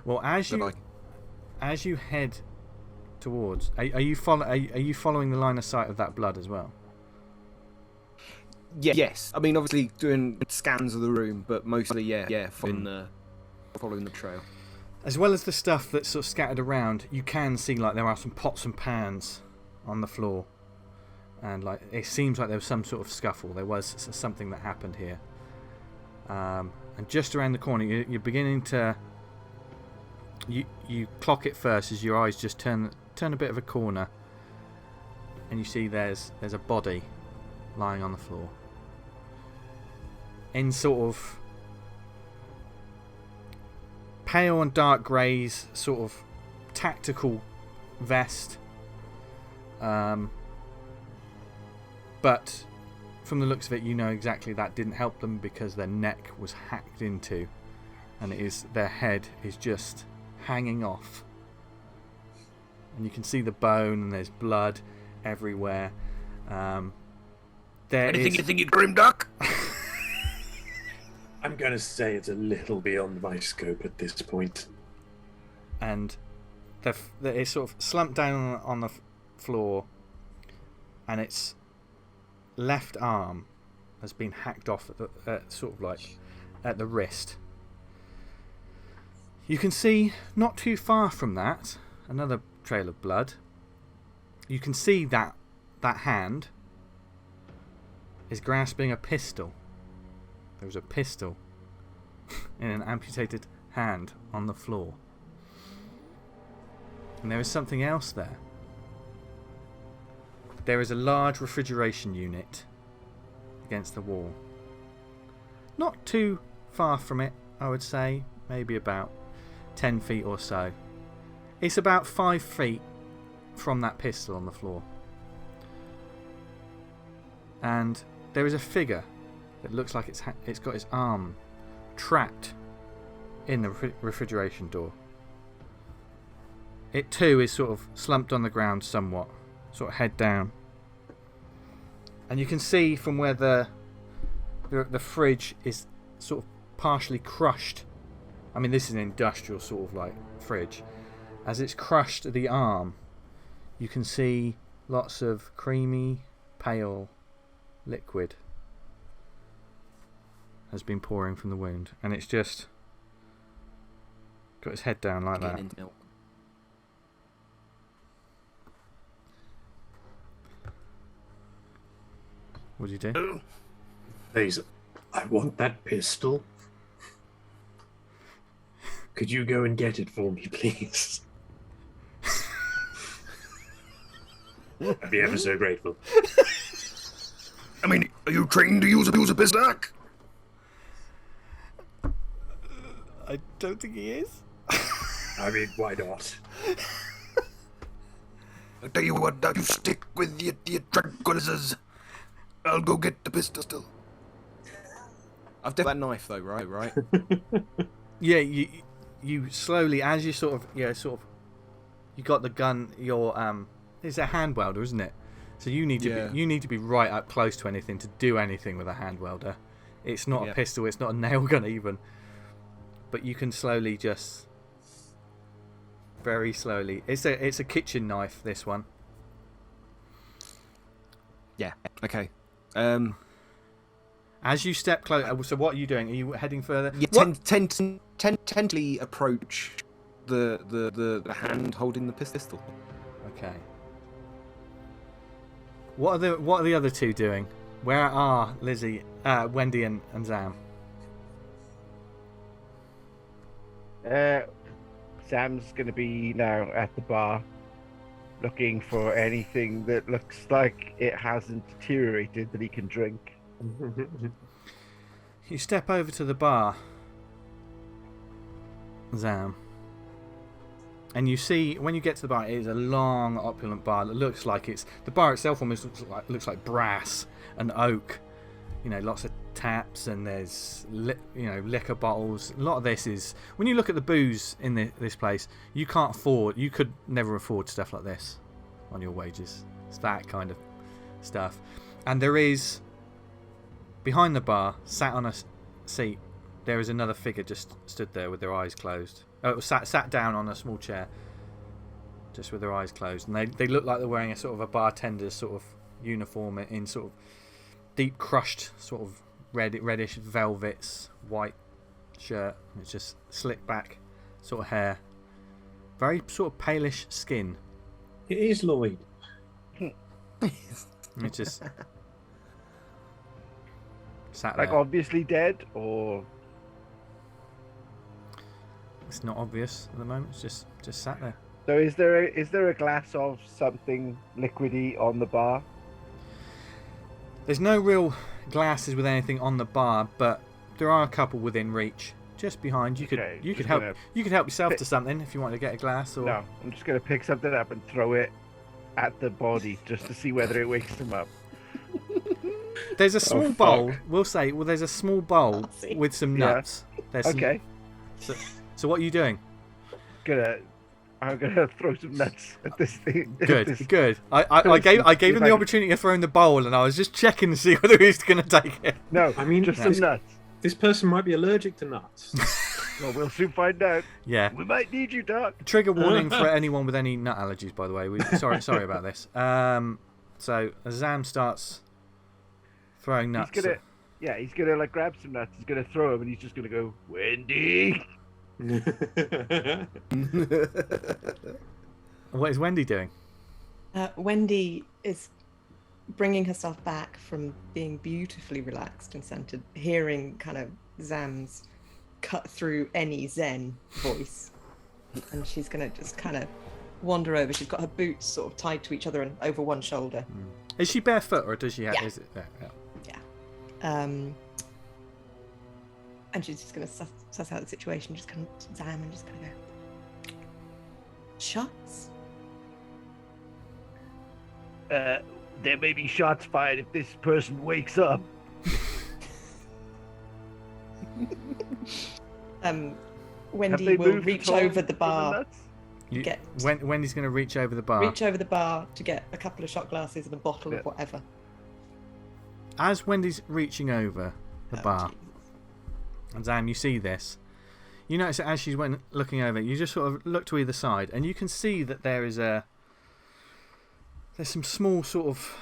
Well, as That you head towards. Are you following the line of sight of that blood as well? Yes. I mean, obviously doing scans of the room, but mostly, following the trail. As well as the stuff that's sort of scattered around, you can see like there are some pots and pans on the floor, and like it seems like there was some sort of scuffle. There was something that happened here, and just around the corner, you're beginning to. You clock it first as your eyes just turn a bit of a corner, and you see there's a body lying on the floor in sort of pale and dark greys, sort of tactical vest, but from the looks of it, you know exactly that didn't help them because their neck was hacked into, and their head is just hanging off, and you can see the bone, and there's blood everywhere. Anything you think, you grim duck? I'm going to say it's a little beyond my scope at this point. And it's sort of slumped down on the floor, and its left arm has been hacked off sort of like at the wrist. You can see not too far from that another trail of blood. You can see that hand is grasping a pistol. There was a pistol in an amputated hand on the floor. And there is something else there. There is a large refrigeration unit against the wall. Not too far from it, I would say. Maybe about 10 feet or so. It's about 5 feet from that pistol on the floor. And there is a figure that looks like it's got its arm trapped in the refrigeration door. It too is sort of slumped on the ground somewhat, sort of head down. And you can see from where the fridge is sort of partially crushed. I mean, this is an industrial sort of like fridge. As it's crushed the arm, you can see lots of creamy, pale liquid has been pouring from the wound, and it's just got its head down like that. What do you do? Please, I want that pistol. Could you go and get it for me, please? I'd be ever so grateful. I mean, are you trained to use a pistol? I don't think he is. I mean, why not? I tell you what, you stick with your tranquilizers. I'll go get the pistol still. I've done that knife though, right? Yeah, you slowly, as you sort of you got the gun. It's a hand welder, isn't it? So you need to be right up close to anything to do anything with a hand welder. It's not a pistol. It's not a nail gun even. But you can slowly, just very slowly. It's a kitchen knife. This one. Yeah. Okay. As you step closer, so what are you doing? Are you heading further? Yeah, tentatively approach the hand holding the pistol. Okay. What are the other two doing? Where are Lizzie, Wendy, and Zam? Sam's going to be now at the bar, looking for anything that looks like it hasn't deteriorated that he can drink. You step over to the bar, Zam, and you see, when you get to the bar, it is a long, opulent bar that looks like the bar itself almost looks like brass and oak. You know, lots of taps, and there's liquor bottles. A lot of this is, when you look at the booze in this place, you could never afford stuff like this on your wages. It's that kind of stuff. And there is, behind the bar, sat on a seat, there is another figure just stood there with their eyes closed. Sat down on a small chair, just with their eyes closed, and they look like they're wearing a sort of a bartender's sort of uniform in sort of deep crushed sort of reddish velvets, white shirt. It's just slick back sort of hair, very sort of palish skin. It is Lloyd. It's just sat Like there. obviously dead, or It's not obvious at the moment. It's just sat there. so is there a glass of something liquidy on the bar? There's no real glasses with anything on the bar, but there are a couple within reach, just behind. You could Okay, you could just help gonna you could help yourself pick- to something if you want to get a glass or. No, I'm just gonna pick something up and throw it at the body just to see whether it wakes him up. There's a small fuck. bowl. We'll say, well, there's a small bowl Classy. with some Yeah. nuts. There's some- Okay, so what are you doing? I'm gonna throw some nuts at this thing. at Good, this- good. I gave See him if the I can- opportunity of throwing the bowl, and I was just checking to see whether he was going to take it. No, I mean, just no. some nuts. This person might be allergic to nuts. Well, we'll soon find out. Yeah. We might need you, Doc. Trigger warning for anyone with any nut allergies, by the way. Sorry about this. So Zam starts throwing nuts. He's gonna like grab some nuts. He's gonna throw them, and he's just gonna go, Wendy. What is Wendy doing? Wendy is bringing herself back from being beautifully relaxed and centered, hearing kind of Zam's cut through any Zen voice. And she's going to just kind of wander over. She's got her boots sort of tied to each other and over one shoulder. Is she barefoot or does she have? Yeah. Is it? Yeah. And she's just going to suss out the situation, just kind of Zam and just going to go, shots? There may be shots fired if this person wakes up. Have Wendy they will moved reach at all over the for bar. nuts? Get Wendy's going to reach over the bar. reach over the bar to get a couple of shot glasses and a bottle Yeah. of whatever. As Wendy's reaching over the Oh, bar, Jesus. and Zam, you see this. You notice that as she's looking over, you just sort of look to either side, and you can see that there's some small sort of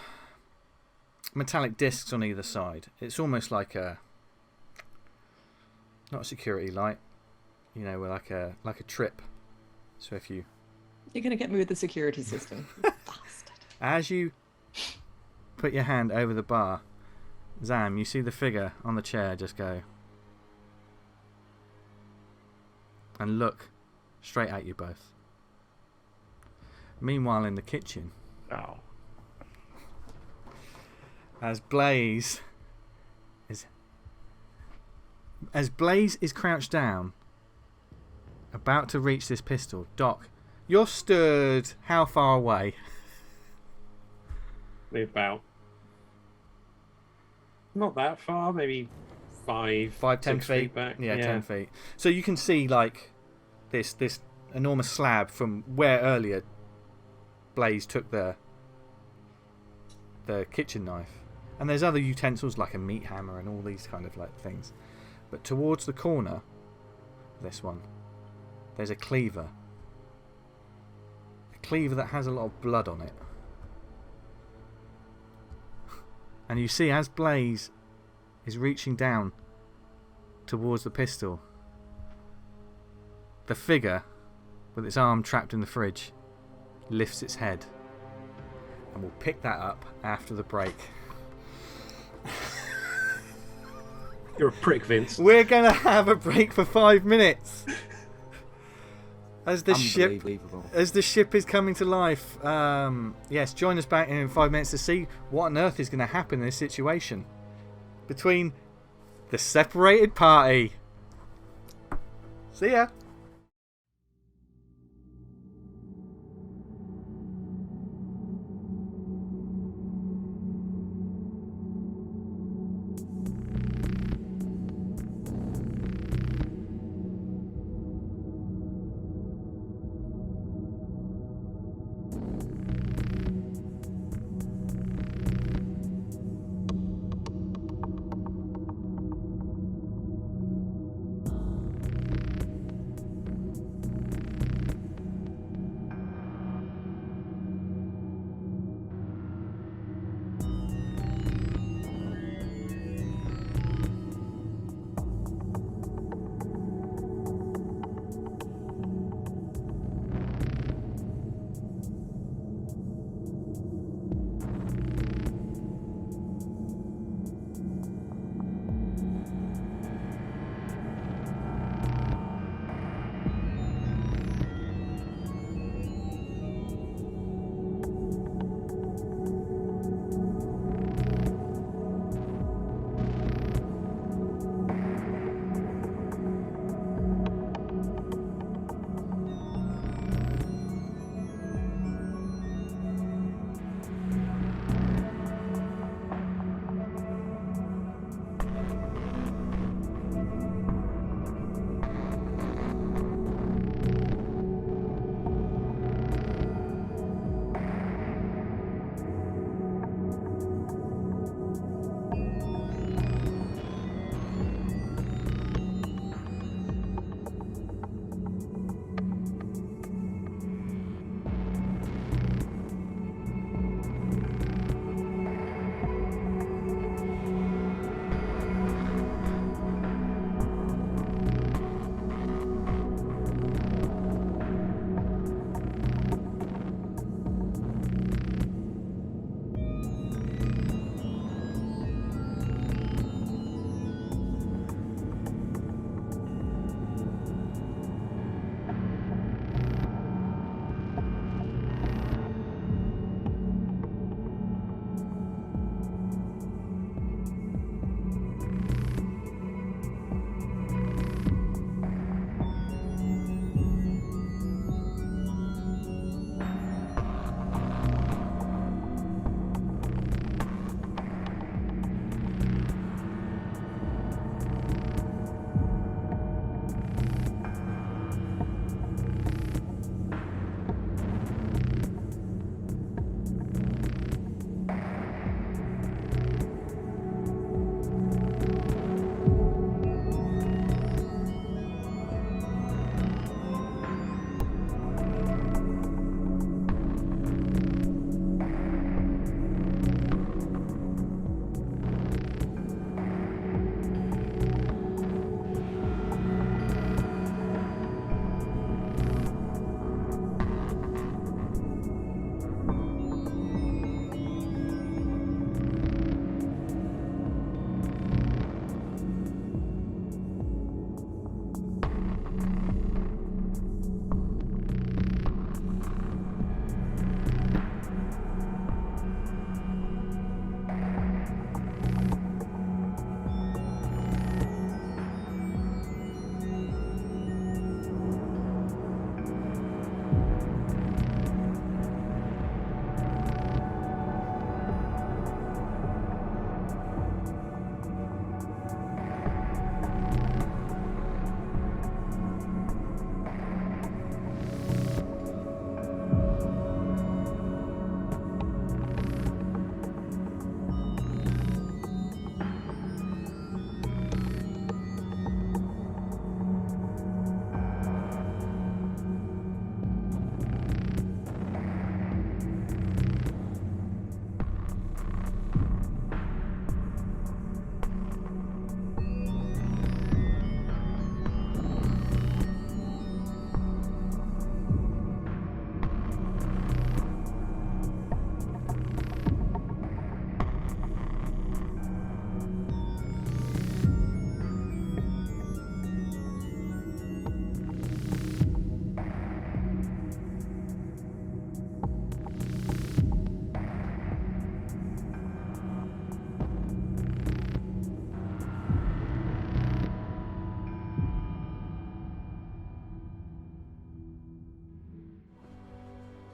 metallic discs on either side. It's almost like not a security light, like a trip. So if you, You're going to get me with the security system. Bastard. as you put your hand over the bar, Zam, you see the figure on the chair just go and look straight at you both. Meanwhile, in the kitchen, Oh. as Blaze is crouched down, about to reach this pistol. Doc, you're stood how far away? We're about not that far, maybe 10 feet back. Yeah, 10 feet. So you can see like this enormous slab from where earlier Blaze took the kitchen knife, and there's other utensils like a meat hammer and all these kind of like things. But towards the corner, this one, there's a cleaver that has a lot of blood on it. And you see as Blaze is reaching down towards the pistol, the figure with its arm trapped in the fridge lifts its head, and we'll pick that up after the break. You're a prick, Vince. We're gonna have a break for 5 minutes as the Unbelievable. ship is coming to life. Yes, join us back in 5 minutes to see what on earth is going to happen in this situation between the separated party. See ya.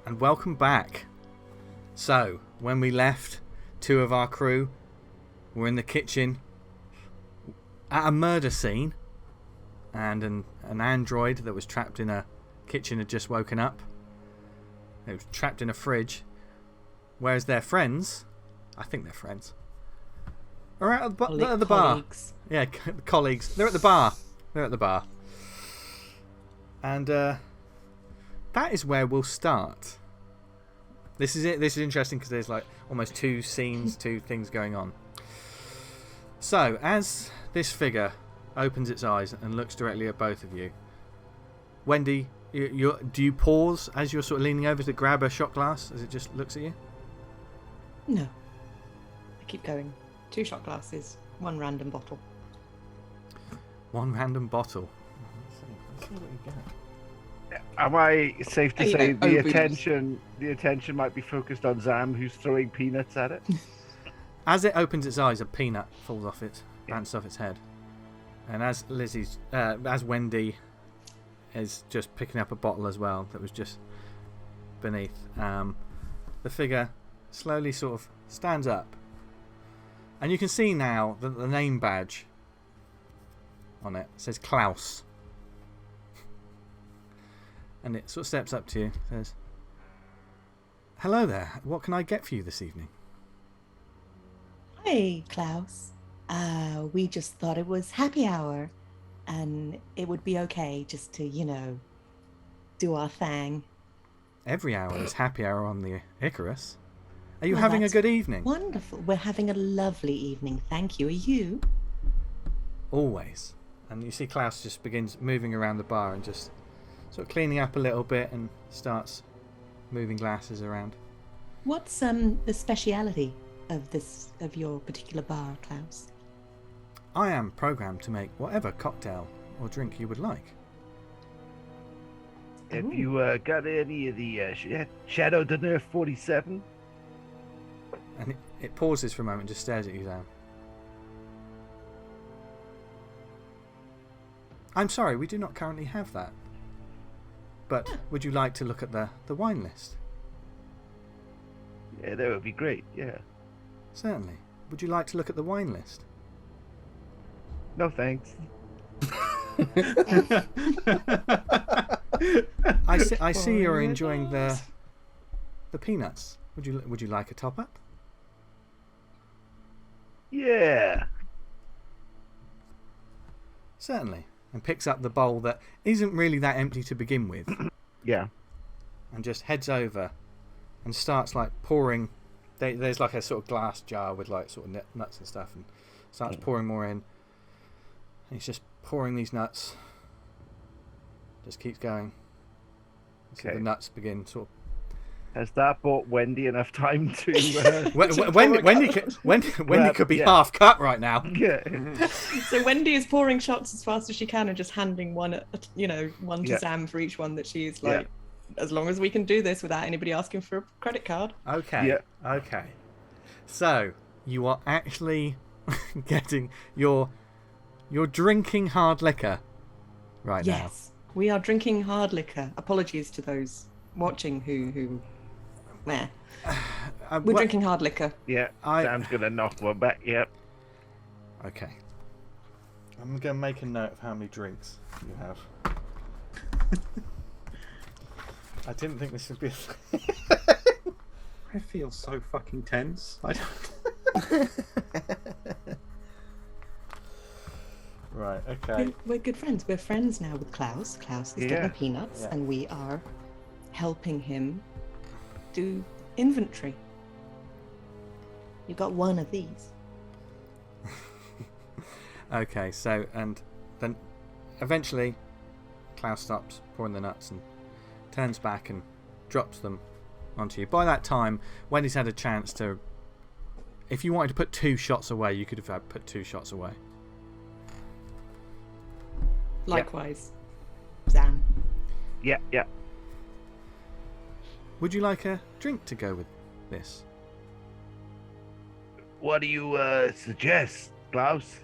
and welcome back. So, when we left, 2 of our crew were in the kitchen at a murder scene, and an android that was trapped in a kitchen had just woken up. It was trapped in a fridge, whereas their friends, I think they're friends, are at the bar. Yeah, colleagues. They're at the bar. And that is where we'll start. This is it. This is interesting because there's like almost 2 scenes, 2 things going on. So, as this figure opens its eyes and looks directly at both of you, Wendy, do you pause as you're sort of leaning over to grab a shot glass as it just looks at you? No. I keep going. 2 shot glasses, 1 random bottle. 1 random bottle. Let's see what you get. Am I safe to say the overuse. attention might be focused on Zam, who's throwing peanuts at it? As it opens its eyes, a peanut falls off it, bounces off its head, and as Wendy is just picking up a bottle as well that was just beneath, the figure slowly sort of stands up, and you can see now that the name badge on it says Klaus. And it sort of steps up to you, says, "Hello there, what can I get for you this evening?" Hi, Klaus. We just thought it was happy hour, and it would be okay just to, do our thing. Every hour is happy hour on the Icarus. Are you Well, having a that's good evening? Wonderful. We're having a lovely evening, thank you. Are you? Always. And you see Klaus just begins moving around the bar and just sort of cleaning up a little bit and starts moving glasses around. What's the speciality of your particular bar, Klaus? I am programmed to make whatever cocktail or drink you would like. Have you got any of the Shadow de Nerf 47? And it pauses for a moment and just stares at you, Zam. I'm sorry, we do not currently have that. But would you like to look at the wine list? Yeah, that would be great, yeah. Certainly. Would you like to look at the wine list? No thanks. I see you're enjoying the peanuts. Would you like a top up? Yeah. Certainly. And picks up the bowl that isn't really that empty to begin with. Yeah. And just heads over and starts like pouring. There's like a sort of glass jar with like sort of nuts and stuff, and starts pouring more in. And he's just pouring these nuts. Just keeps going. So the nuts begin sort of. Has that bought Wendy enough time to... Wendy could be half cut right now. Yeah. So Wendy is pouring shots as fast as she can and just handing one to Yeah. Zam for each one that she's like, as long as we can do this without anybody asking for a credit card. Okay. Yeah. Okay. So you are actually getting you're drinking hard liquor right now. Yes, we are drinking hard liquor. Apologies to those watching who. Meh. We're drinking hard liquor. Yeah, Sam's going to knock one back, yep. Okay. I'm going to make a note of how many drinks you have. I didn't think this would be a thing. I feel so fucking tense. I don't... Right, okay. We're good friends. We're friends now with Klaus. Klaus is getting peanuts, and we are helping him do inventory. You got one of these. Okay, so, and then eventually Klaus stops pouring the nuts and turns back and drops them onto you. By that time, Wendy's had a chance to... If you wanted to put 2 shots away, you could have put 2 shots away. Likewise. Zam. Yeah. Would you like a drink to go with this? What do you suggest, Klaus?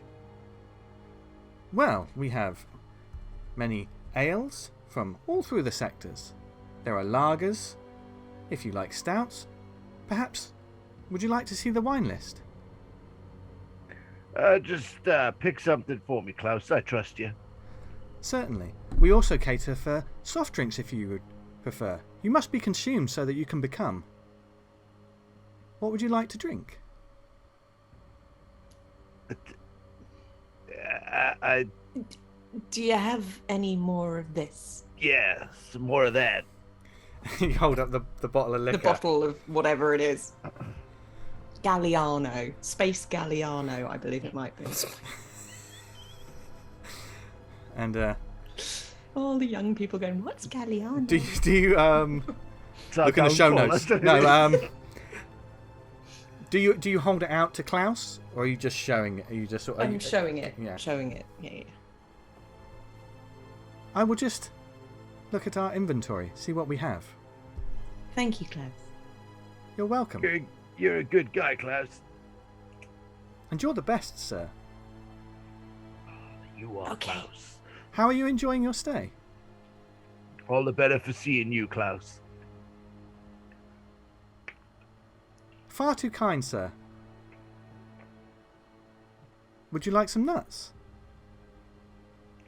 Well, we have many ales from all through the sectors. There are lagers, If you like stouts, perhaps would you like to see the wine list? Just pick something for me, Klaus. I trust you. Certainly. We also cater for soft drinks if you would prefer. You must be consumed so that you can become. What would you like to drink? Do you have any more of this? Yeah, some more of that. You hold up the bottle of liquor. The bottle of whatever it is. Galliano. Space Galliano, I believe it might be. And all the young people going, what's Galliano? do you look in the show notes? No, do you hold it out to Klaus, or are you just showing it? Are you just sort of? I'm showing it. Yeah. Showing it. Yeah. I will just look at our inventory, see what we have. Thank you, Klaus. You're welcome. You're a good guy, Klaus. And you're the best, sir. You are, Okay. Klaus. How are you enjoying your stay? All the better for seeing you, Klaus. Far too kind, sir. Would you like some nuts?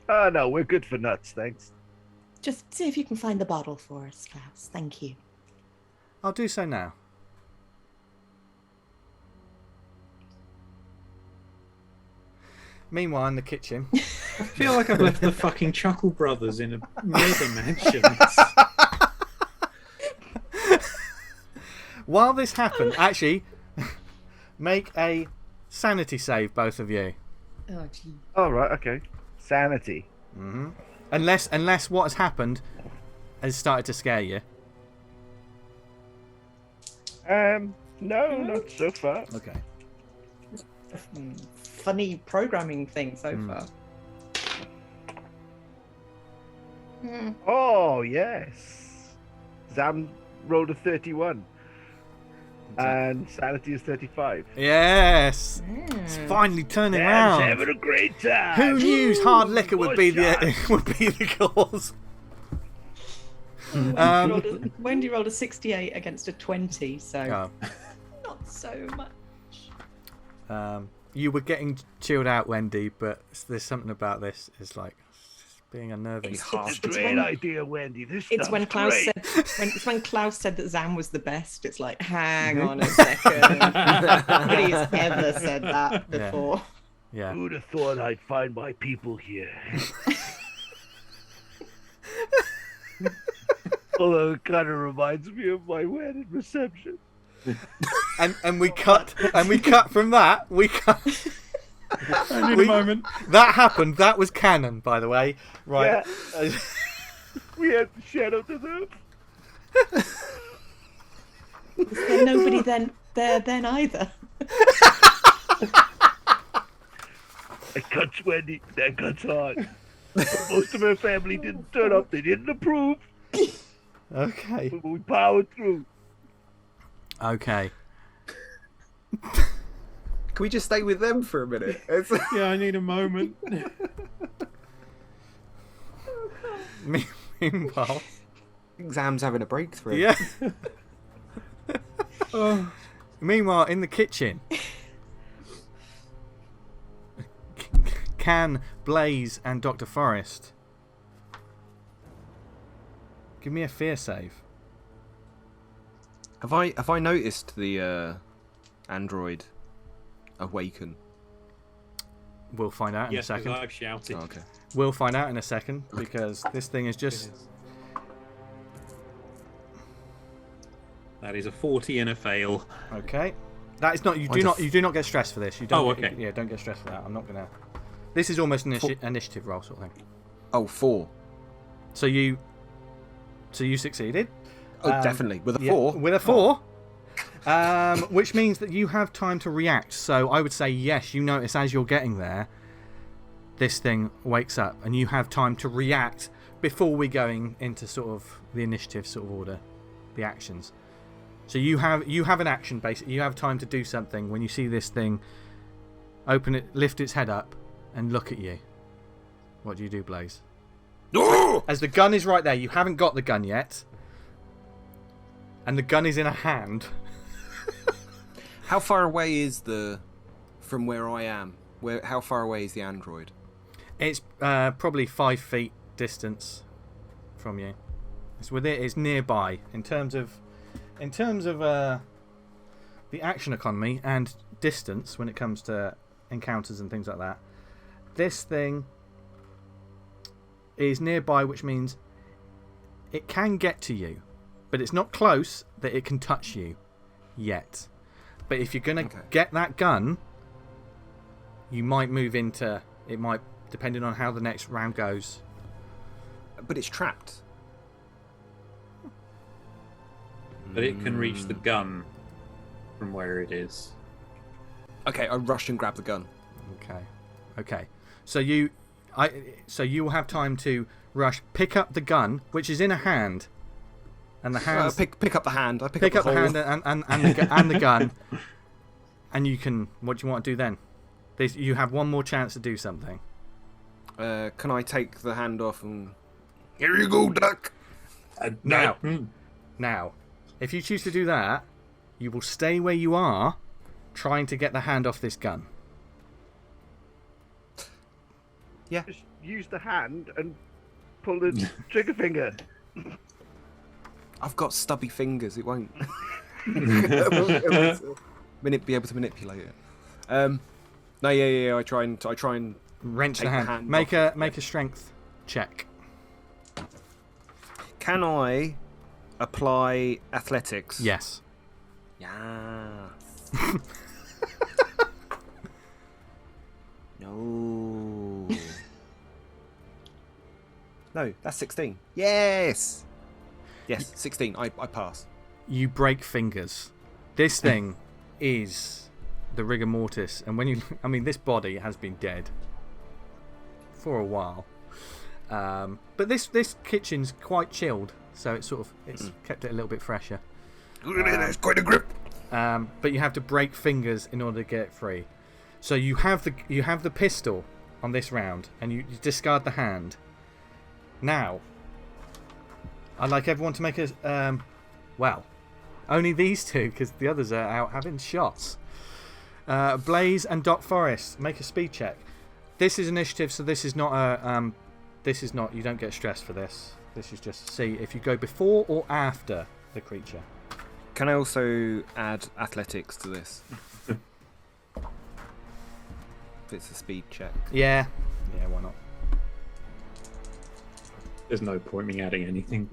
No, we're good for nuts, thanks. Just see if you can find the bottle for us, Klaus. Thank you. I'll do so now. Meanwhile, in the kitchen. I feel like I've left the fucking Chuckle Brothers in a murder mansion. While this happened, actually, make a sanity save, both of you. Oh, gee. All right, okay. Sanity. Mm-hmm. Unless what has happened has started to scare you. No, not so far. Okay. Funny programming thing so far. Oh, yes. ZAM rolled a 31. And sanity is 35. Yes. It's finally turning Dan's around. having a great time. Who knew hard liquor would more be shots. the cause? Wendy rolled a 68 against a 20, so Oh. not so much. You were getting chilled out, Wendy, but there's something about this. It's like it's being unnerving. It's a great idea, Wendy. This It's when stuff's Klaus great. said it's when Klaus said that ZAM was the best. It's like, hang on a second. Nobody's ever said that Yeah. before. Yeah. Who'd have thought I'd find my people here? Although it kind of reminds me of my wedding reception. And we cut from that. We cut. I need a moment. That happened. That was canon, by the way. Right. Yeah. We had the shadow to them. Was there nobody there then either? It cuts Wendy. That cuts hard. Most of her family didn't turn up. They didn't approve. Okay. But we powered through. Okay. Can we just stay with them for a minute? Yeah, I need a moment. Meanwhile. Exam's having a breakthrough. Yeah. Oh. Meanwhile, in the kitchen, Can, Blaze, and Dr. Forrest. Give me a fear save. Have I noticed the android awaken? We'll find out in a Yes, because second. I've shouted. Oh, okay. We'll find out in a second because this thing is just. That is a 40 and a fail. Okay. That is not. You do not get stressed for this. You don't. Oh, okay. Yeah, don't get stressed for that. I'm not gonna. This is almost an initiative roll sort of thing. Oh, 4. So you succeeded. Oh, definitely with a Yeah, 4. With a 4. Which means that you have time to react. So I would say yes. You notice as you're getting there, this thing wakes up, and you have time to react before we going into sort of the initiative sort of order, the actions. So you have an action basically. You have time to do something when you see this thing open it, lift its head up, and look at you. What do you do, Blaze? As the gun is right there, you haven't got the gun yet. and the gun is in a hand. How far away is from where I am? How far away is the android? It's probably 5 feet distance from you. It's within. It's nearby in terms of the action economy and distance when it comes to encounters and things like that. This thing is nearby, which means it can get to you, but it's not close that it can touch you yet. But if you're going to get that gun, you might move into... It might, depending on how the next round goes. But it's trapped. But it can reach the gun from where it is. Okay, I rush and grab the gun. Okay. So you will have time to rush, pick up the gun, which is in a hand, and the hand. Pick up the hand. I pick up the hand and the gun, and you can. What do you want to do then? You have one more chance to do something. Can I take the hand off and? Here you go, duck. Now, if you choose to do that, you will stay where you are, trying to get the hand off this gun. Yeah. Just use the hand and pull the trigger finger. I've got stubby fingers. It won't. Be able to manipulate it. No, yeah. I try and wrench the hand. Make a strength check. Can I apply athletics? Yes. Yeah. No. No, that's 16. Yes. Yes, 16. I pass. You break fingers. This thing is the rigor mortis, and this body has been dead for a while. But this kitchen's quite chilled, so it's kept it a little bit fresher. That's quite a grip. But you have to break fingers in order to get it free. So you have the pistol on this round, and you discard the hand. Now, I'd like everyone to make a only these two, because the others are out having shots. Blaze and Doc Forrest, make a speed check. This is initiative, so this is not a you don't get stressed for this. This is just to see if you go before or after the creature. Can I also add athletics to this? If it's a speed check. Yeah, why not? There's no point me adding anything.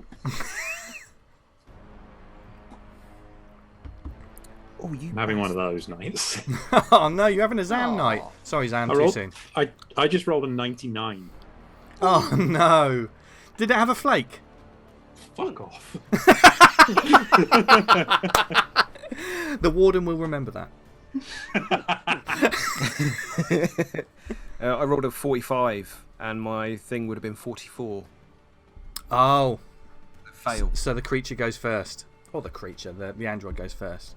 I'm having one of those nights. Oh no, you're having a ZAM night. Sorry, ZAM, too soon. I just rolled a 99. Oh no. Did it have a flake? Fuck off. The warden will remember that. I rolled a 45 and my thing would have been 44. Oh. Fail. So the creature goes first. Or the creature, the android goes first.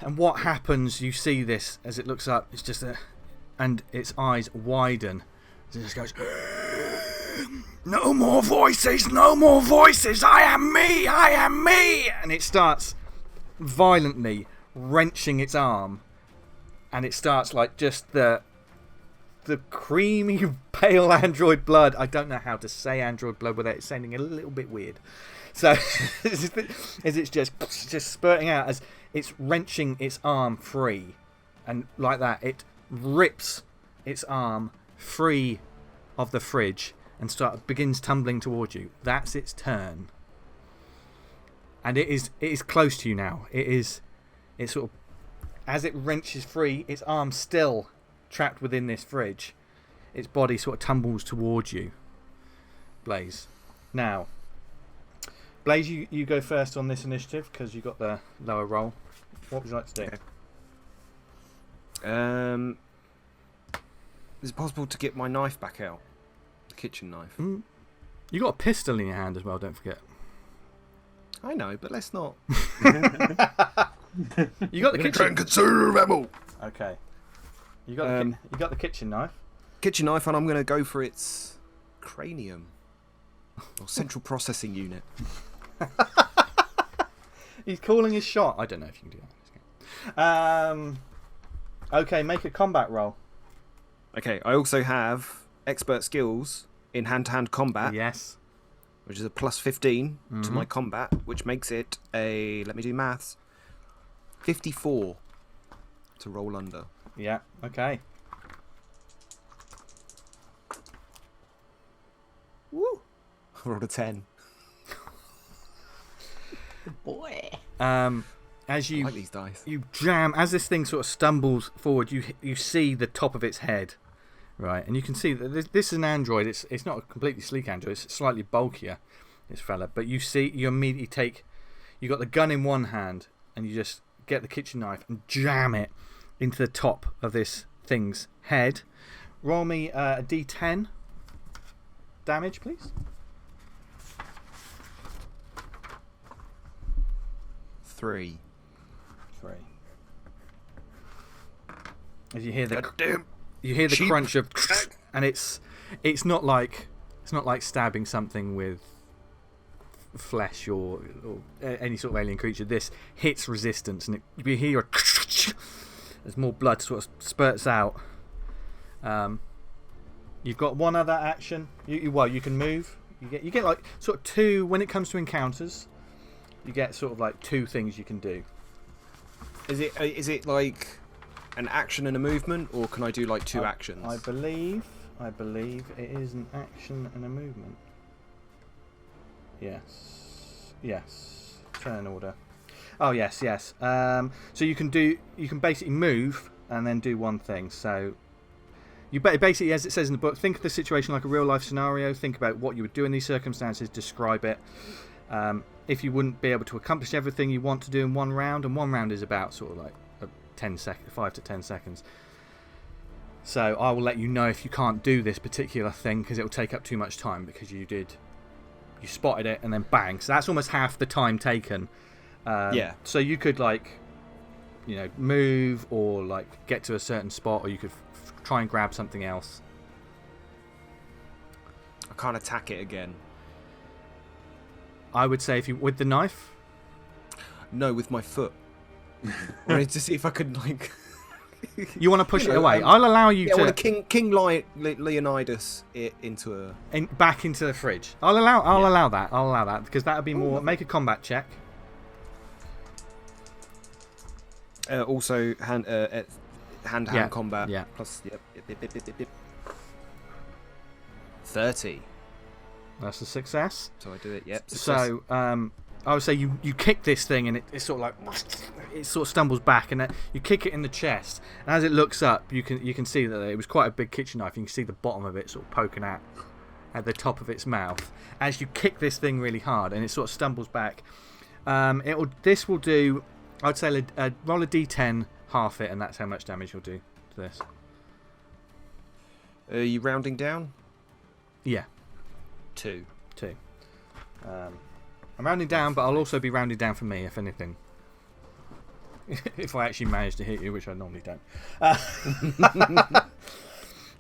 And what happens, you see this as it looks up, it's just and its eyes widen. It just goes, no more voices, I am me. And it starts violently wrenching its arm. And it starts like just the creamy, pale android blood. I don't know how to say android blood without it sounding a little bit weird. So, as it's just spurting out, as it's wrenching its arm free. And like that, it rips its arm free of the fridge and begins tumbling towards you. That's its turn. And it is close to you now. It's sort of, as it wrenches free, its arm still trapped within this fridge. Its body sort of tumbles towards you. Blaze. Now, Blaze, you go first on this initiative because you got the lower roll. What would you like to do? Is it possible to get my knife back out? The kitchen knife. You got a pistol in your hand as well, don't forget. I know, but let's not. You got the kitchen. Try and conserve ammo. Okay. You got the kitchen knife. Kitchen knife, and I'm going to go for its cranium or central processing unit. He's calling his shot. I don't know if you can do that. Okay, make a combat roll. Okay, I also have expert skills in hand-to-hand combat. Yes. Which is a plus 15 to my combat, which makes it a, let me do maths, 54 to roll under. Yeah, okay. Woo! I rolled a 10. Boy. As I you like these dice. you jam, as this thing sort of stumbles forward, you see the top of its head, right? And you can see that this is an android. It's not a completely sleek android. It's slightly bulkier, this fella. But you immediately you got the gun in one hand, and you just get the kitchen knife and jam it into the top of this thing's head. Roll me a d10 damage, please. 3. As you hear the Goddamn. the crunch of, and it's not like stabbing something with flesh or any sort of alien creature. This hits resistance, and you hear as more blood sort of spurts out. You've got one other action. You can move. You get like sort of 2 when it comes to encounters. You get sort of like 2 things you can do. Is it like an action and a movement, or can I do like 2 actions? I believe it is an action and a movement. Yes. Turn order. Oh yes. So you can basically move and then do one thing. So you basically, as it says in the book, think of the situation like a real life scenario. Think about what you would do in these circumstances. Describe it. If you wouldn't be able to accomplish everything you want to do in one round, and one round is about sort of like 5 to 10 seconds. So I will let you know if you can't do this particular thing, because it will take up too much time, because you spotted it and then bang. So that's almost half the time taken. Yeah. So you could move or like get to a certain spot, or you could try and grab something else. I can't attack it again. I would say with the knife. No, with my foot. I wanted to see if I could like. You want to push it away? I'll allow you to. I want to King Leonidas it into a. Back into the fridge. I'll allow that. I'll allow that, because that would be more. Make a combat check. Also hand-to-hand combat. Yeah. Plus, yep. 30. That's a success. So I do it. Yep. Success. So I would say you kick this thing, and it sort of like it sort of stumbles back, and you kick it in the chest. And as it looks up, you can see that it was quite a big kitchen knife. You can see the bottom of it sort of poking out at the top of its mouth as you kick this thing really hard, and it sort of stumbles back. This will do. I'd say roll a d10, half it, and that's how much damage you'll do to this. Are you rounding down? Yeah. 2. I'm rounding down, but I'll also be rounding down for me, if anything. If I actually manage to hit you, which I normally don't.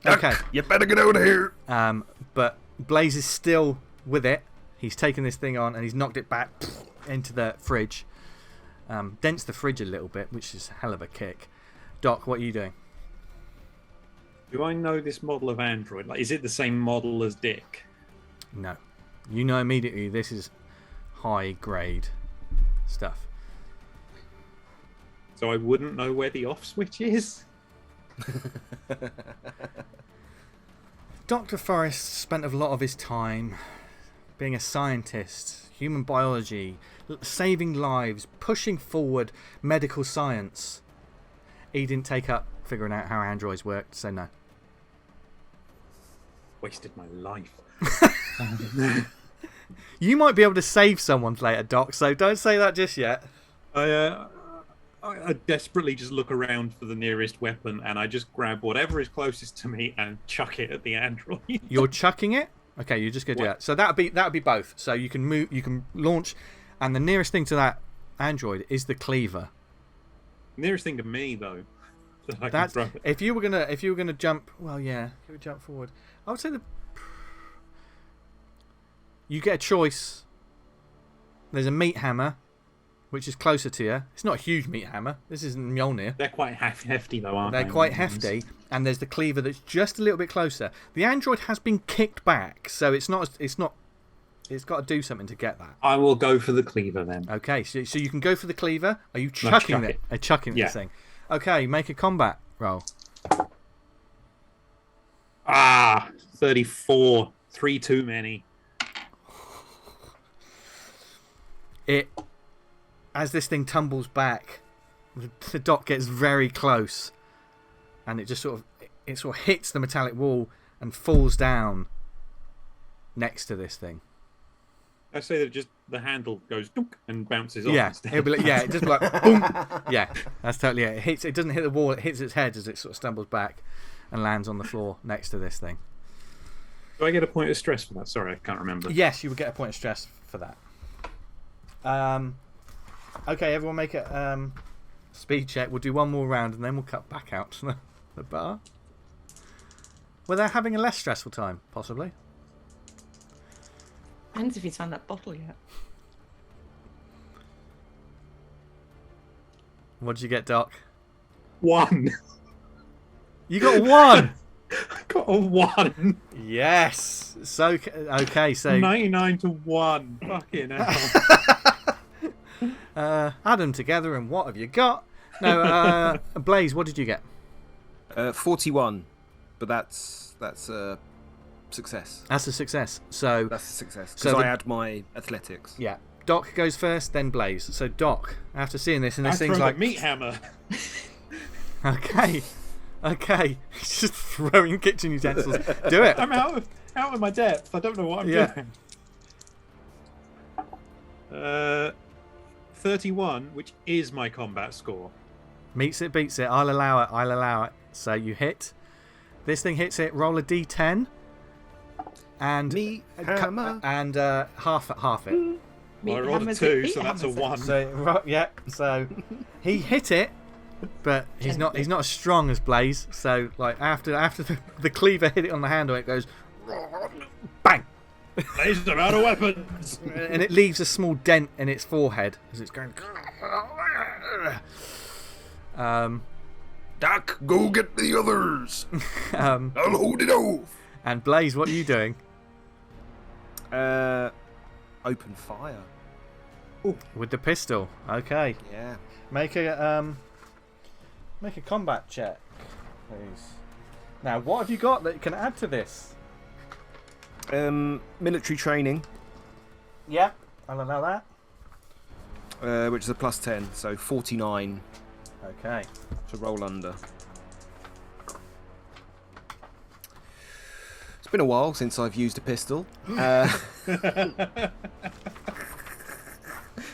Okay. You better get out of here. But Blaze is still with it. He's taken this thing on and he's knocked it back into the fridge. Dents the fridge a little bit, which is a hell of a kick. Doc, what are you doing? Do I know this model of android? Like, is it the same model as Dick? No. You know immediately this is high grade stuff. So I wouldn't know where the off switch is? Dr. Forrest spent a lot of his time being a scientist, human biology, saving lives, pushing forward medical science. He didn't take up figuring out how androids worked, so no. Wasted my life. You might be able to save someone later, Doc, so don't say that just yet. I desperately just look around for the nearest weapon, and I just grab whatever is closest to me and chuck it at the android. You're chucking it? Okay, you're just going to do that. So that would be both. So you can move, you can launch, and the nearest thing to that android is the cleaver. Nearest thing to me, though. That's if you were gonna jump. Well, yeah, you would jump forward. I would say you get a choice. There's a meat hammer, which is closer to you. It's not a huge meat hammer. This isn't Mjolnir. They're quite hefty, though, aren't they? They're quite hefty. And there's the cleaver that's just a little bit closer. The android has been kicked back, so it's not. It's got to do something to get that. I will go for the cleaver then. Okay, so you can go for the cleaver. Are you No, chucking chuck it? it. Chucking Yeah. this thing. Okay, make a combat roll. 34. 3 too many. As this thing tumbles back, the dot gets very close, and it just sort of hits the metallic wall and falls down next to this thing. I say that just the handle goes dunk and bounces off. Yeah, instead. it'll be like, yeah, it just be like boom. Yeah, that's totally it. It doesn't hit the wall; it hits its head as it sort of stumbles back and lands on the floor next to this thing. Do I get a point of stress for that? Sorry, I can't remember. Yes, you would get a point of stress for that. Okay, everyone make a speed check. We'll do one more round and then we'll cut back out to the bar. Well, they're having a less stressful time, possibly. Depends if he's found that bottle yet. What did you get, Doc? 1. You got 1! I got a 1. Yes! So, okay, so... 99 to 1. Fucking hell. Add them together and what have you got? No, Blaze, what did you get? 41, but that's a success. That's a success. So That's a success So because the- I add my athletics. yeah, Doc goes first, then Blaze. So Doc, after seeing this, and I this throw thing's the like, meat hammer. okay, he's just throwing kitchen utensils. Do it. I'm out of my depth. I don't know what I'm Yeah. doing. 31, which is my combat score. Meets it, beats it. I'll allow it. I'll allow it. So you hit. This thing hits it. Roll a d10. And Me hammer. and half it. Well, I rolled a hammers 2, it, so that's a hammers it. 1. So yeah. So he hit it, but he's not as strong as Blaze. So like after the cleaver hit it on the handle, it goes bang, Blaze are out of weapons. and it leaves a small dent in its forehead as it's going. Doc, go get the others. I'll hold it off. And Blaze, what are you doing? Open fire. With the pistol. Okay. Yeah. Make a combat check, please. Now, what have you got that you can add to this? Military training, Yeah, I'll allow that. which is a +10, so 49 Okay. to roll under. It's been a while since I've used a pistol.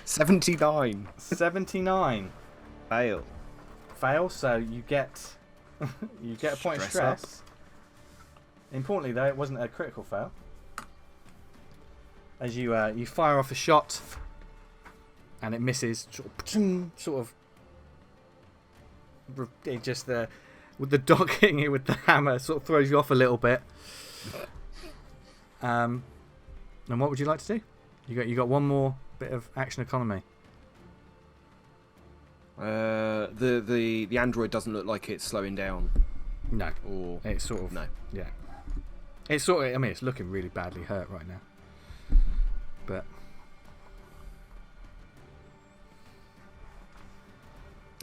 79. 79. Fail. Fail, so you get a point of Stress up. stress. Importantly, though, it wasn't a critical fail. As you fire off a shot, and it misses, sort of. It just with the dog hitting it with the hammer, sort of throws you off a little bit. And what would you like to do? You got one more bit of action economy. The android doesn't look like it's slowing down. No, Or it's sort of no. yeah. It's sort of. I mean, it's looking really badly hurt right now. But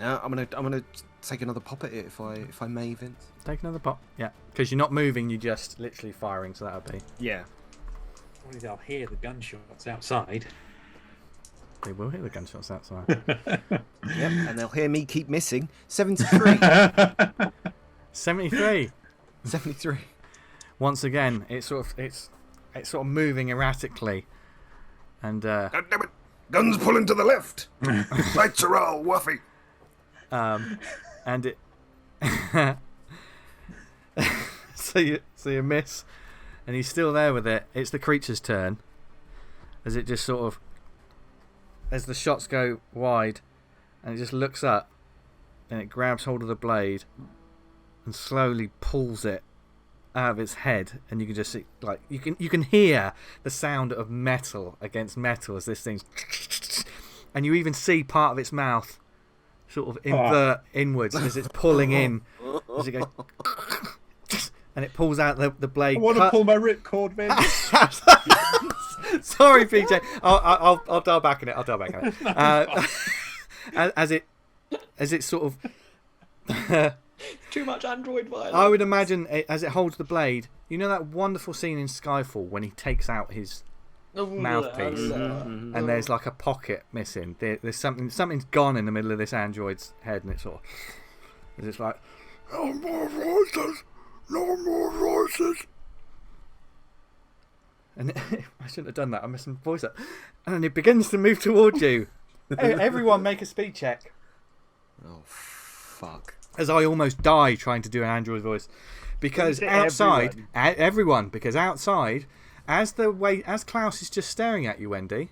I'm gonna take another pop at it if I may, Vince. take another pop. Yeah, because you're not moving. You're just literally firing. So that'll be. Yeah. Only they'll hear the gunshots outside. They will hear the gunshots outside. Yep. And they'll hear me keep missing. 73. 73. 73. Once again, it's sort of moving erratically, and God damn it. Guns pulling to the left. Lights are all wuffy. and it. so you miss, and he's still there with it. It's the creature's turn, as it just sort of, as the shots go wide, and it just looks up, and it grabs hold of the blade, and slowly pulls it out of its head, and you can just see, like, you can hear the sound of metal against metal as this thing's and you even see part of its mouth sort of invert inwards as it's pulling in, as it goes, and it pulls out the blade. I want to pull my ripcord, man. Sorry, PJ. I'll dial back on it. As it sort of. Too much android violence. I would imagine as it holds the blade. You know that wonderful scene in Skyfall when he takes out his mouthpiece and there's like a pocket missing. There's something's gone in the middle of this android's head, and it's sort of. It's like, no more voices, no more voices. And I shouldn't have done that. I messed my voice up. And then it begins to move towards you. Everyone make a speed check. Oh, fuck. As I almost die trying to do an android voice. Because outside, everyone, because outside, as Klaus is just staring at you, Wendy,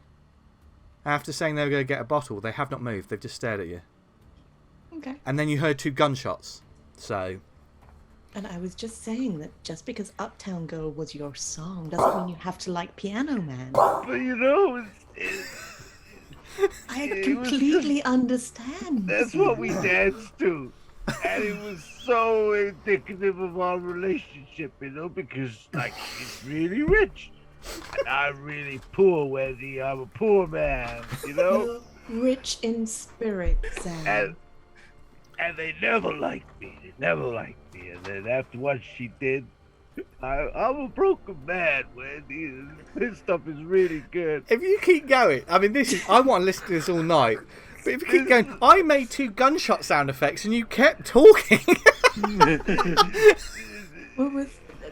after saying they were going to get a bottle, they have not moved. They've just stared at you. Okay. And then you heard 2 gunshots. So... And I was just saying that just because Uptown Girl was your song doesn't mean you have to like Piano Man. But you know, I completely understand. that's what we danced to. And it was so indicative of our relationship, you know, because, like, she's really rich. And I'm really poor, Wendy. I'm a poor man, you know? Rich in spirit, Sam. And they never liked me. And then after what she did, I'm a broken man, Wendy. This stuff is really good. If you keep going, I mean, I want to listen to this all night. But if you keep going, I made 2 gunshot sound effects and you kept talking.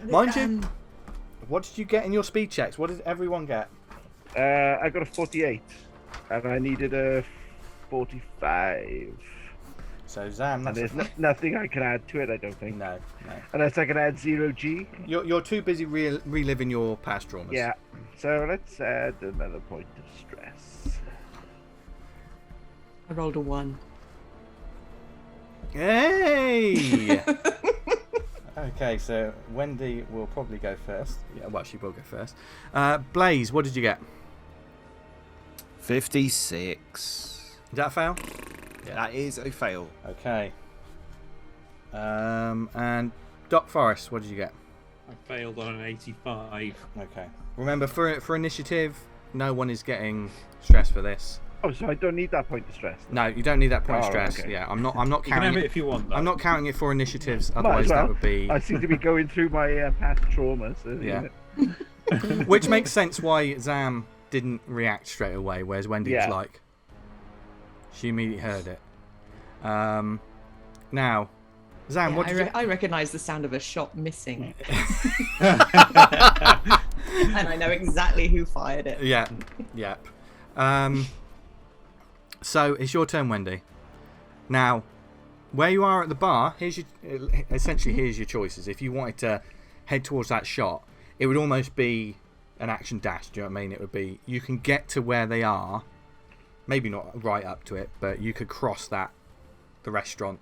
Mind you, what did you get in your speed checks? What did everyone get? I got a 48, and I needed a 45. So Zam, and there's nothing I can add to it, I don't think. No. Unless I can add 0G. You're too busy reliving your past traumas. Yeah. So let's add another point of stress. I rolled a 1. Hey! Okay, so Wendy will probably go first. Yeah, well, she will go first. Blaze, what did you get? 56. Is that a fail? Yeah. That is a fail. Okay. And Doc Forrest, what did you get? I failed on an 85. Okay. Remember, for initiative, no one is getting stress for this. Oh, so I don't need that point of stress? No, you don't need that point of stress. Okay. Yeah, I'm not counting. You can have it if you want, though. I'm not counting it for initiatives. Might Otherwise, as well. that would be. I seem to be going through my past traumas. Yeah. Which makes sense why Zam didn't react straight away, whereas Wendy was like, she immediately heard it. Now, Zam, what did you... I recognise the sound of a shot missing. And I know exactly who fired it. Yeah. So it's your turn, Wendy. Now, where you are at the bar, here's your choices. If you wanted to head towards that shot, it would almost be an action dash. Do you know what I mean? It would be, you can get to where they are, maybe not right up to it, but you could cross the restaurant,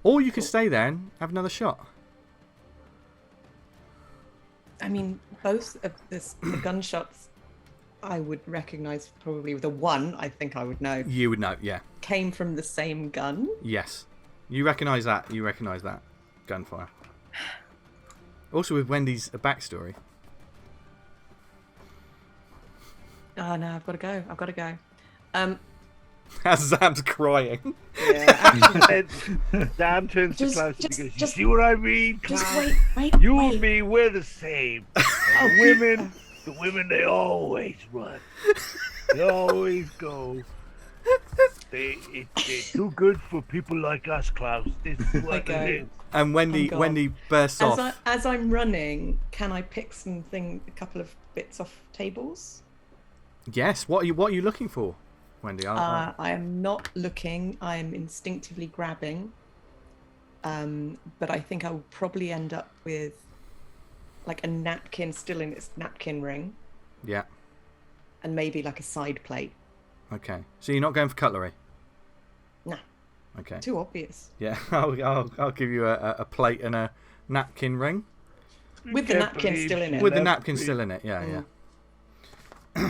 or you could stay there and have another shot. I mean, both of the gunshots I would recognise probably with a 1, I think I would know. You would know, yeah. Came from the same gun? Yes. You recognise that. Gunfire. Also with Wendy's backstory. Oh no, I've got to go. As Zam's crying. Yeah, Zam turns to Klaus and goes, you see what I mean, Klaus? Just wait. You and me, we're the same. The women, they always run. They always go. They're too good for people like us, Klaus. This is what it is. And Wendy bursts off. As I'm running, can I pick a couple of bits off tables? Yes. What are you looking for, Wendy? I am not looking. I'm instinctively grabbing. But I think I will probably end up with like a napkin still in its napkin ring. Yeah. And maybe like a side plate. Okay. So you're not going for cutlery? Nah. Okay. Too obvious. Yeah. I'll give you a plate and a napkin ring. With the napkin still in it. With the napkin still in it. Yeah.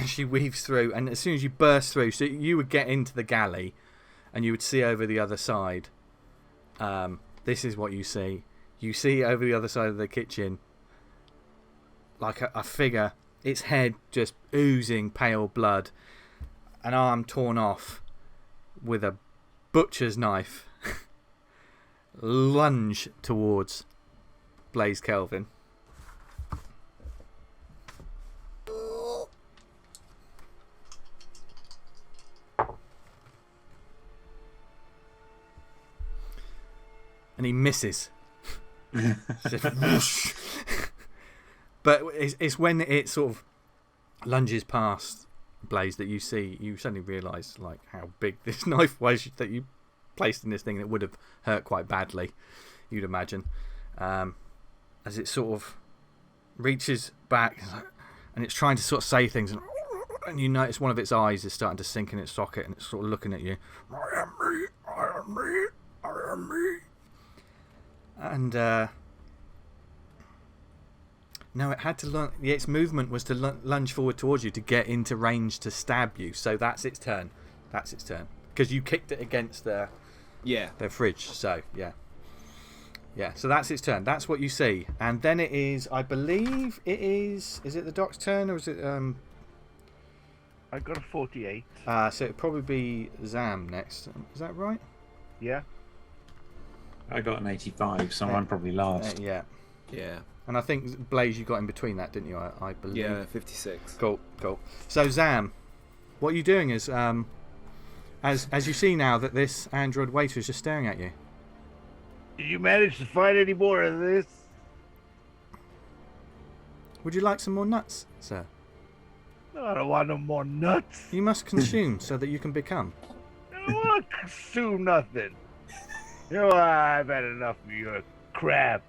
she weaves through, and as soon as you burst through, so you would get into the galley, and you would see over the other side. This is what you see. You see over the other side of the kitchen, like a figure, its head just oozing pale blood, an arm torn off, with a butcher's knife, lunge towards Blaze Kelvin. And he misses. But it's when it sort of lunges past Blaze that you suddenly realise like how big this knife was that you placed in this thing. It would have hurt quite badly, you'd imagine, as it sort of reaches back and it's trying to sort of say things, and you notice one of its eyes is starting to sink in its socket, and it's sort of looking at you. I am me, I am me, I am me. And no, it had to its movement was to lunge forward towards you to get into range to stab you. So that's its turn. That's its turn because you kicked it against the fridge. So yeah. So that's its turn. That's what you see. And then it is, I believe, is it the Doc's turn or is it? I got a 48. So it'd probably be Zam next. Is that right? Yeah. I got an 85, so I'm probably last. Yeah. And I think, Blaze, you got in between that, didn't you? I believe. Yeah, 56. Cool. So, Zam, what are you doing is, as you see now that this android waiter is just staring at you. Did you manage to find any more of this? Would you like some more nuts, sir? No, I don't want no more nuts. You must consume so that you can become. I don't want to consume nothing. You know, I've had enough of your crap.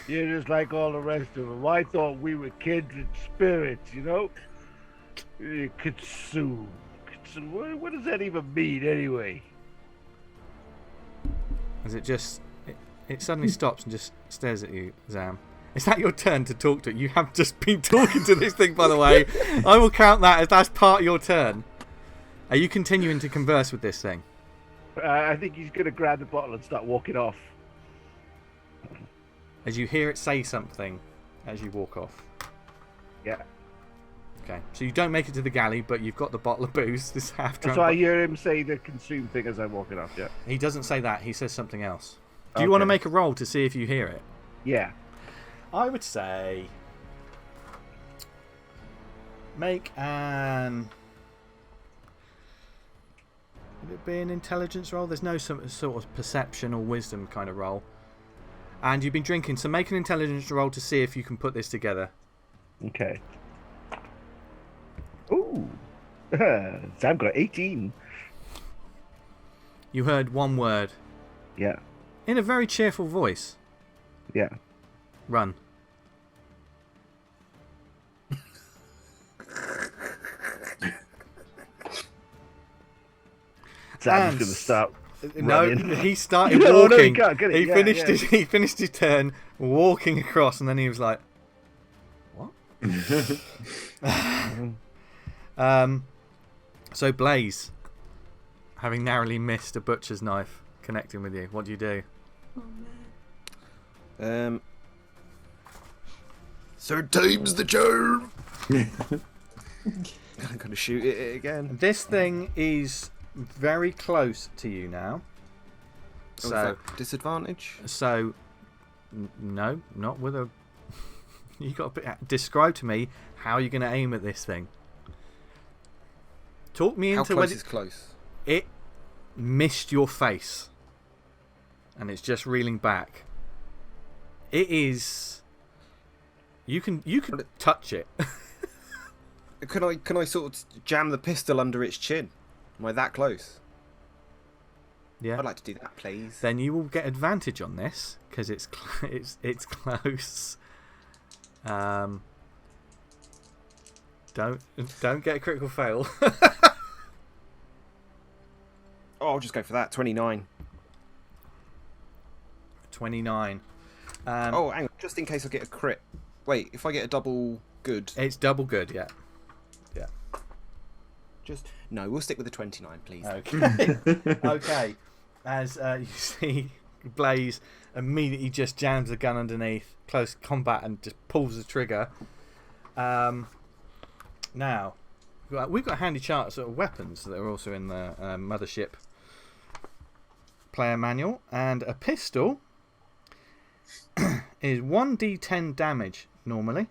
You're just like all the rest of them. I thought we were kindred spirits, you know? Consume. What does that even mean, anyway? As it suddenly stops and just stares at you, Zam. Is that your turn to talk to it? You have just been talking to this thing, by the way. I will count that as that's part of your turn. Are you continuing to converse with this thing? I think he's going to grab the bottle and start walking off. As you hear it say something as you walk off. Yeah. Okay. So you don't make it to the galley, but you've got the bottle of booze. This half-drunk. So I hear him say the consume thing as I'm walking off, yeah. He doesn't say that. He says something else. Do you want to make a roll to see if you hear it? Yeah. I would say make an... Would it be an intelligence roll? There's no sort of perception or wisdom kind of roll. And you've been drinking, so make an intelligence roll to see if you can put this together. Okay. Ooh. Sam got 18. You heard one word. Yeah. In a very cheerful voice. Yeah. Run. Sam's going to stop. No, running. he started walking. No, he can't get it. He finished his turn walking across, and then he was like, "What?" So Blaze, having narrowly missed a butcher's knife connecting with you, what do you do? Oh man. Third time's the charm. I'm going to shoot it again. This thing is very close to you now. So, is that disadvantage? So, no, not with a. You got to describe to me how you're going to aim at this thing. Talk me into how close is close. It missed your face, and it's just reeling back. It is. You can touch it. Can I sort of jam the pistol under its chin? Am I that close? Yeah. I'd like to do that, please. Then you will get advantage on this because it's close. Don't get a critical fail. Oh, I'll just go for that. 29. 29. Oh, hang on. Just in case I get a crit. Wait, if I get a double good. It's double good, yeah. Yeah. Just no. We'll stick with the 29, please. Okay. Okay. As you see, Blaze immediately just jams the gun underneath close combat and just pulls the trigger. Now, we've got handy charts of weapons that are also in the Mothership player manual, and a pistol is 1d10 damage normally.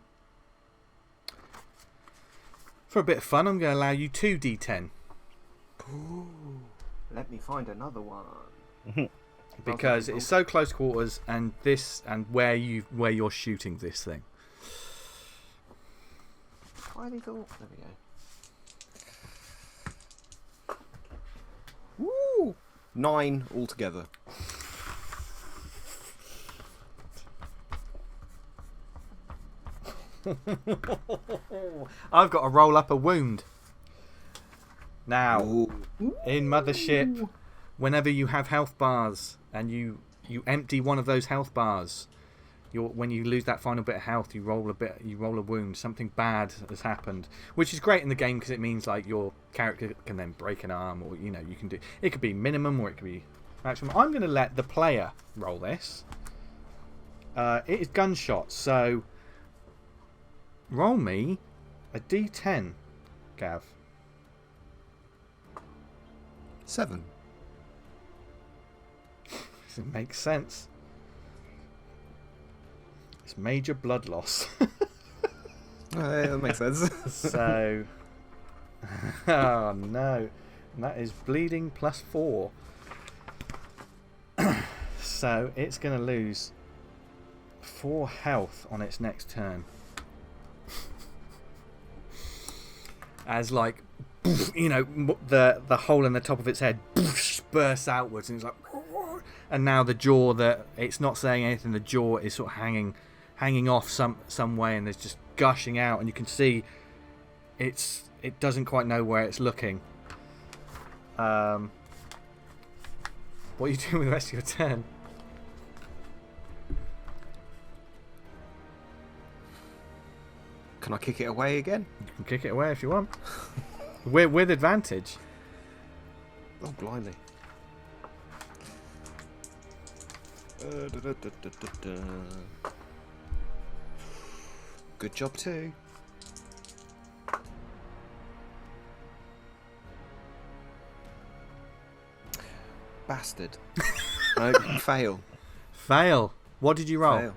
For a bit of fun, I'm going to allow you 2d10. Ooh, let me find another one. Because it's so close quarters, and where you're shooting this thing. Why they thought? There we go. Woo! 9 altogether. I've got to roll up a wound. Now, Ooh. in Mothership, whenever you have health bars and you empty one of those health bars, when you lose that final bit of health, you roll a wound. Something bad has happened, which is great in the game because it means like your character can then break an arm, or you can do. It could be minimum or it could be maximum. I'm going to let the player roll this. It is gunshot, so roll me a d10, Gav. 7. It makes sense. It's major blood loss. That makes sense. So, oh no, and that is bleeding +4. So it's going to lose 4 health on its next turn. As like, the hole in the top of its head bursts outwards, and it's like, and now the jaw that it's not saying anything. The jaw is sort of hanging off some way, and there's just gushing out, and you can see it doesn't quite know where it's looking. What are you doing with the rest of your turn? Can I kick it away again? You can kick it away if you want. with advantage. Oh, blimey. Good job too. Bastard. No, fail. Fail. What did you roll? Fail.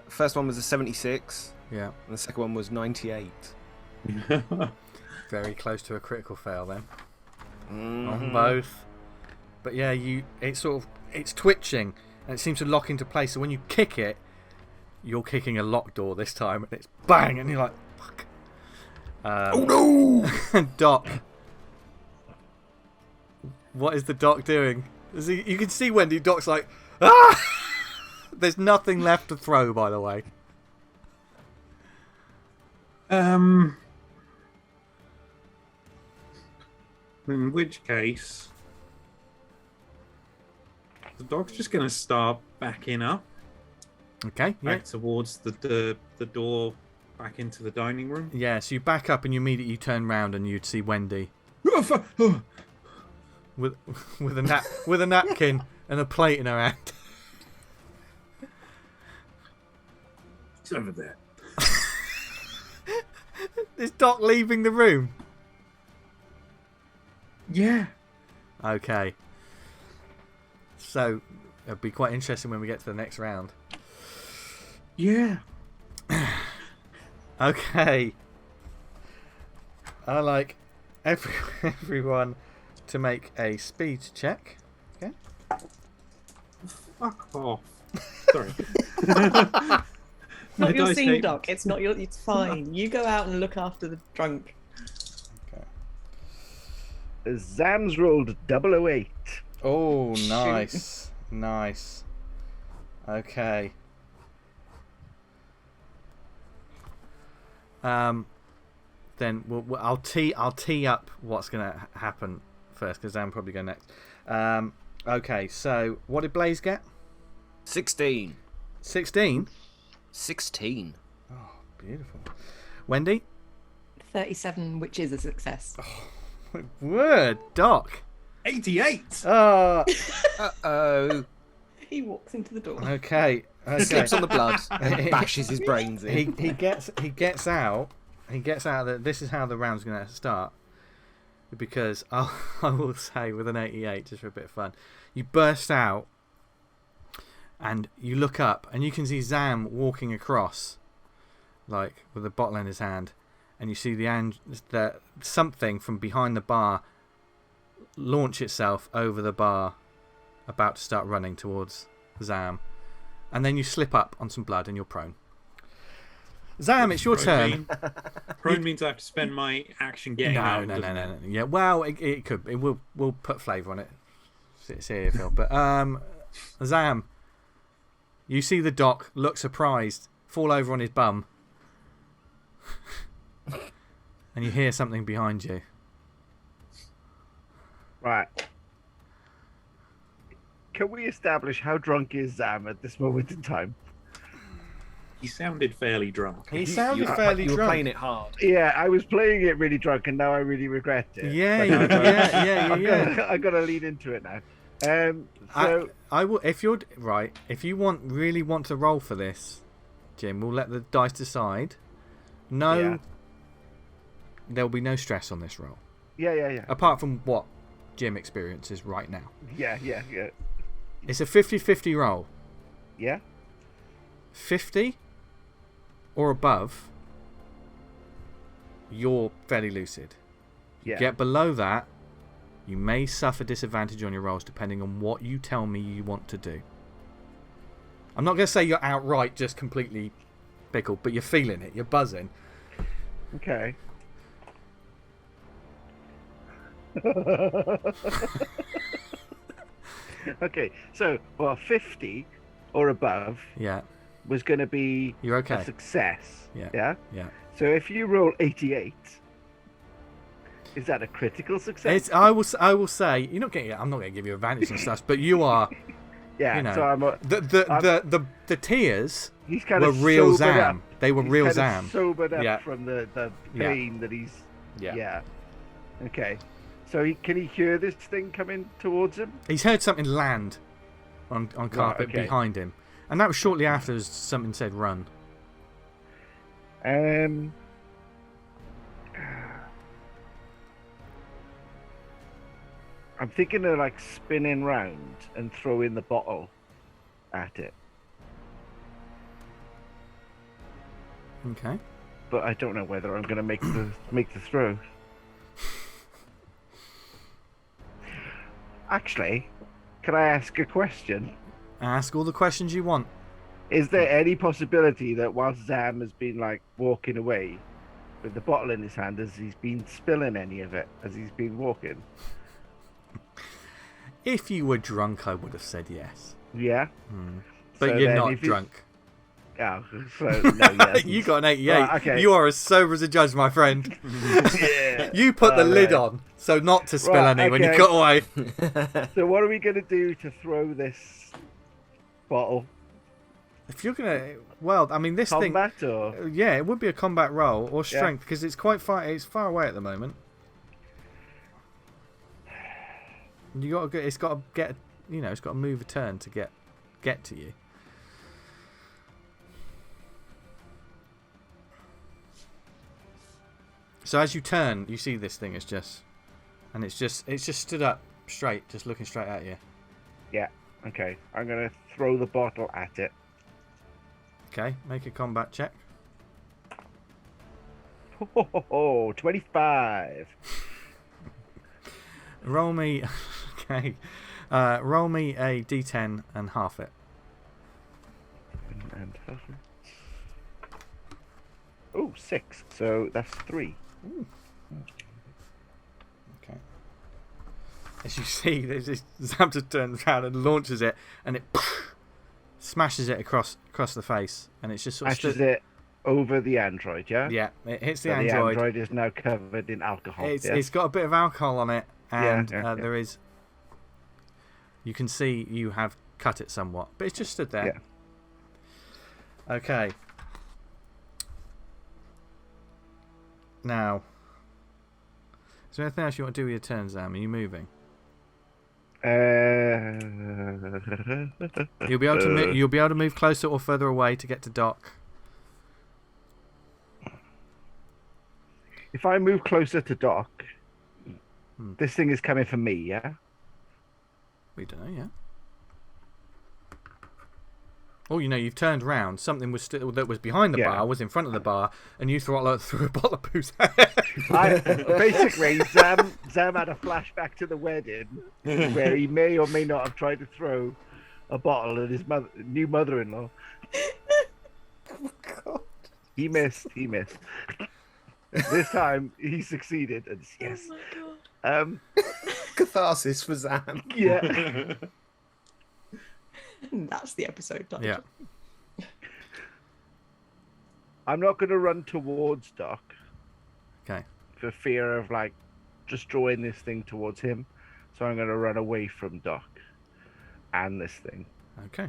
First one was a 76. Yeah. And the second one was 98. Very close to a critical fail then. Mm-hmm. On both. But yeah, it's twitching and it seems to lock into place. So when you kick it, you're kicking a locked door this time, and it's bang, and you're like, fuck. Oh no! Doc. What is the doc doing? You can see Wendy. Doc's like, ah! There's nothing left to throw, by the way. In which case, the dog's just going to start backing up. Okay. Yeah. Back towards the door, back into the dining room. Yeah. So you back up and you immediately turn round and you'd see Wendy with a napkin and a plate in her hand. It's over there. Is Doc leaving the room? Yeah. Okay. So it'll be quite interesting when we get to the next round. Yeah. Okay. I like everyone to make a speed check. Okay. Fuck off. Sorry. Not your Dice scene, eight. Doc. It's not your. It's fine. You go out and look after the drunk. ZAM's rolled 008. Oh, nice. Nice. Okay. Then I'll tee up what's going to happen first, because I'm probably go next. Okay, so what did Blaze get? 16. 16? 16. Oh, beautiful. Wendy? 37, which is a success. Word, Doc. 88. Uh-oh. He walks into the door. Okay. Slips on the blood and bashes his brains in. He gets out. This is how the round's going to start. Because I will say, with an 88, just for a bit of fun, you burst out and you look up and you can see Zam walking across, like with a bottle in his hand, and you see the something from behind the bar launch itself over the bar, about to start running towards Zam, and then you slip up on some blood and you're prone. Zam, it's your turn. Prone means I have to spend my action getting out. No. Yeah, well, it could. We'll put flavour on it. See how you feel. But Zam, you see the Doc look surprised, fall over on his bum, and you hear something behind you. Right. Can we establish how drunk is Zam at this moment in time? He sounded fairly drunk. He sounded fairly You were drunk. playing it hard. Yeah, I was playing it really drunk, and now I really regret it. Yeah, But yeah. I got to lead into it now. I will. If you really want to roll for this, Jim, we'll let the dice decide. No, there will be no stress on this roll. Yeah. Apart from what Jim experiences right now. Yeah. It's a 50-50 roll. Yeah? 50 or above, you're fairly lucid. Yeah. Get below that, you may suffer disadvantage on your rolls depending on what you tell me you want to do. I'm not going to say you're outright just completely pickled, but you're feeling it. You're buzzing. Okay. Okay, so 50 or above was going to be You're okay. a success. Yeah. So if you roll 88, is that a critical success? I will say you're not getting. I'm not going to give you advantage and stuff, but you are. Yeah. You know, so I'm the tears he's kind were of real sobered Zam. up. They were He's real kind Zam. of sobered up Yeah. from the pain that he's. Yeah. Okay. So can he hear this thing coming towards him? He's heard something land on carpet okay. behind him, and that was shortly after something said run. I'm thinking of like spinning round and throwing the bottle at it. Okay. But I don't know whether I'm going to make the throw. Actually, can I ask a question? Ask all the questions you want. Is there any possibility that whilst Zam has been like walking away with the bottle in his hand, has he's been spilling any of it as he's been walking? If you were drunk, I would have said yes. Yeah. But So you're then not if drunk. Oh, so no, yes. You got an 88. Right, okay. You are as sober as a judge, my friend. Yeah. You put the lid right. on, so not to spill Right, any when you okay. got away. So what are we going to do to throw this bottle? If you're gonna, well, I mean, this Combat thing, or? yeah, it would be a combat roll or strength because it's quite far. It's far away at the moment. You got to get. It's got to get. You know, it's got to move a turn to get to you. So as you turn, you see this thing is just, and it's just stood up straight, just looking straight at you. Yeah. Okay. I'm going to throw the bottle at it. Okay, make a combat check. Oh, 25. Roll me, okay. Roll me a d10 and half it. And half it. Oh, 6. So that's 3. Okay. As you see, there's this Zam just turns around and launches it, and it smashes it across the face, and it's just sort of Smashes it over the android, yeah? Yeah, it hits the So android. the android is now covered in alcohol. It's got a bit of alcohol on it, and Yeah. there is. You can see you have cut it somewhat, but it's just stood there. Yeah. Okay. Now, is there anything else you want to do with your turn, Zam? Are you moving? You'll be able to you'll be able to move closer or further away to get to Doc. If I move closer to Doc, this thing is coming for me, yeah? We don't know, yeah. Oh, you know, you've turned round. Something was still that was behind the bar was in front of the bar, and you threw a bottle of booze. Basically, Zam had a flashback to the wedding where he may or may not have tried to throw a bottle at his new mother-in-law. Oh, God. He missed. This time he succeeded, and yes. Oh my God. Catharsis for Zam. Yeah. That's the episode title. Yeah. I'm not going to run towards Doc. Okay. For fear of like just drawing this thing towards him, so I'm going to run away from Doc and this thing. Okay.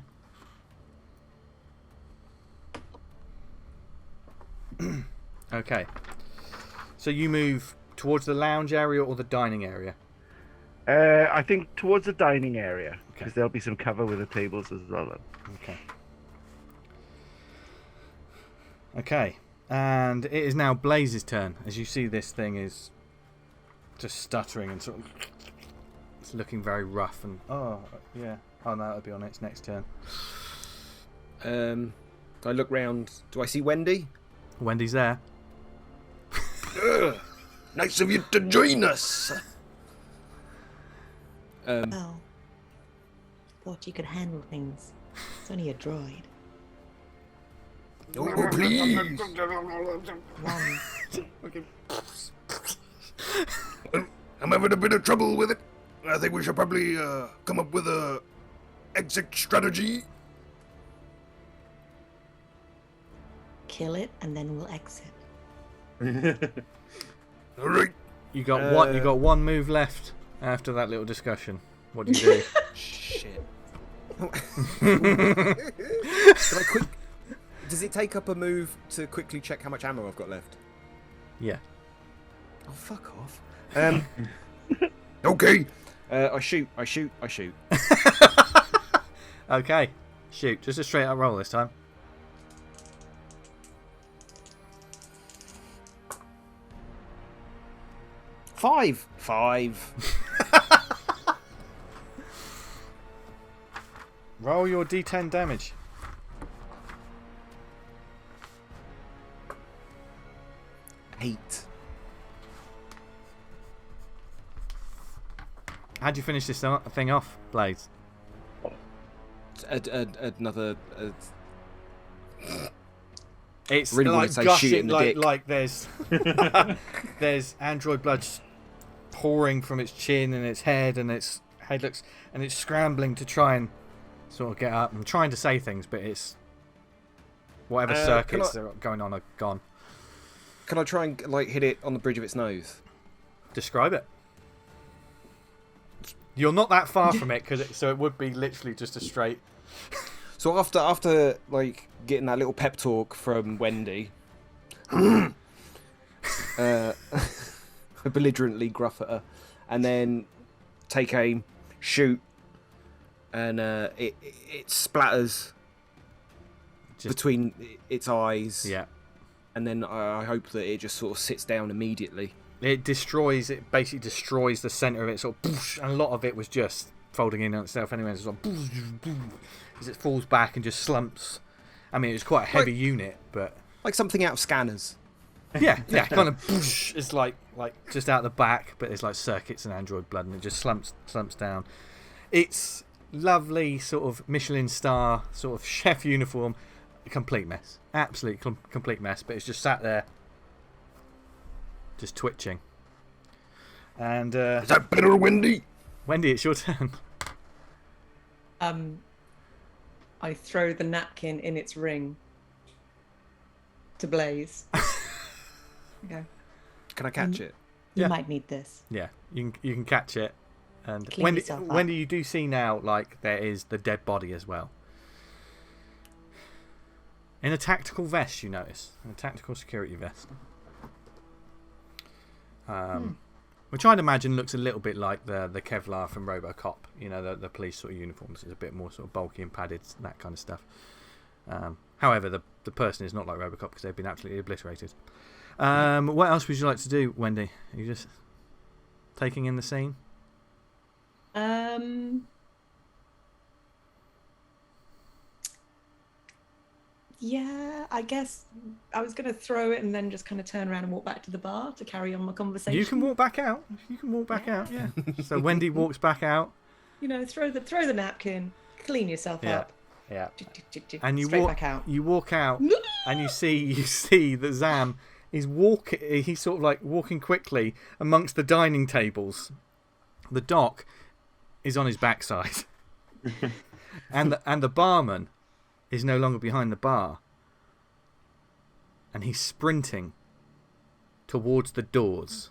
Okay. So you move towards the lounge area or the dining area? I think towards the dining area, because Okay. there'll be some cover with the tables as well. Okay. Okay. And it is now Blaze's turn. As you see, this thing is just stuttering and sort of... It's looking very rough and... Oh, yeah. Oh, no, it'll be on its next turn. I look round. Do I see Wendy? Wendy's there. Nice of you to join us. Oh. Thought you could handle things. It's only a droid. Oh, please. I'm having a bit of trouble with it. I think we should probably come up with a exit strategy. Kill it, and then we'll exit. All right. You got one move left after that little discussion. What do you do? Shit. Does it take up a move to quickly check how much ammo I've got left? Yeah. Oh, fuck off. Okay. I shoot. Okay. Shoot. Just a straight up roll this time. Five. Roll your D10 damage. Eight. How'd you finish this thing off, Blaze? Another. It's really like want to say gushing, shoot in the dick. like there's there's android blood pouring from its chin and its head, and its head looks, and it's scrambling to try and sort of get up and trying to say things, but it's whatever circuits are going on are gone. Can I try and hit it on the bridge of its nose? Describe it. You're not that far from it, so it would be literally just a straight. So after getting that little pep talk from Wendy, I belligerently gruff at her, and then take aim, shoot, and it splatters between its eyes. Yeah. And then I hope that it just sort of sits down immediately. It basically destroys the centre of it, sort of, and a lot of it was just folding in on itself anyway. It's sort of, as it falls back and just slumps. I mean, it's quite a heavy unit, but like something out of Scanners. Yeah, kind of. It's like just out the back, but there's like circuits and android blood, and it just slumps down. It's lovely, sort of Michelin star, sort of chef uniform, complete mess, absolute complete mess. But it's just sat there, just twitching. And is that better, Wendy? Wendy, it's your turn. I throw the napkin in its ring to Blaze. Okay. Can I catch it? You Yeah. might need this. Yeah, you can catch it. And Clean yourself up. Wendy, you do see now, there is the dead body as well. In a tactical vest, you notice. In a tactical security vest. which I'd imagine looks a little bit like the Kevlar from RoboCop. You know, the police sort of uniforms. It's a bit more sort of bulky and padded, that kind of stuff. However, the person is not like RoboCop because they've been absolutely obliterated. What else would you like to do, Wendy? Are you just taking in the scene? Yeah, I guess I was going to throw it and then just kind of turn around and walk back to the bar to carry on my conversation. You can walk back out. Yeah. So Wendy walks back out. You know, throw the napkin, clean yourself up. Yeah. And you straight walk back out. You walk out and you see that Zam is walking. He's sort of like walking quickly amongst the dining tables. The doc is on his backside, and the barman is no longer behind the bar, and he's sprinting towards the doors.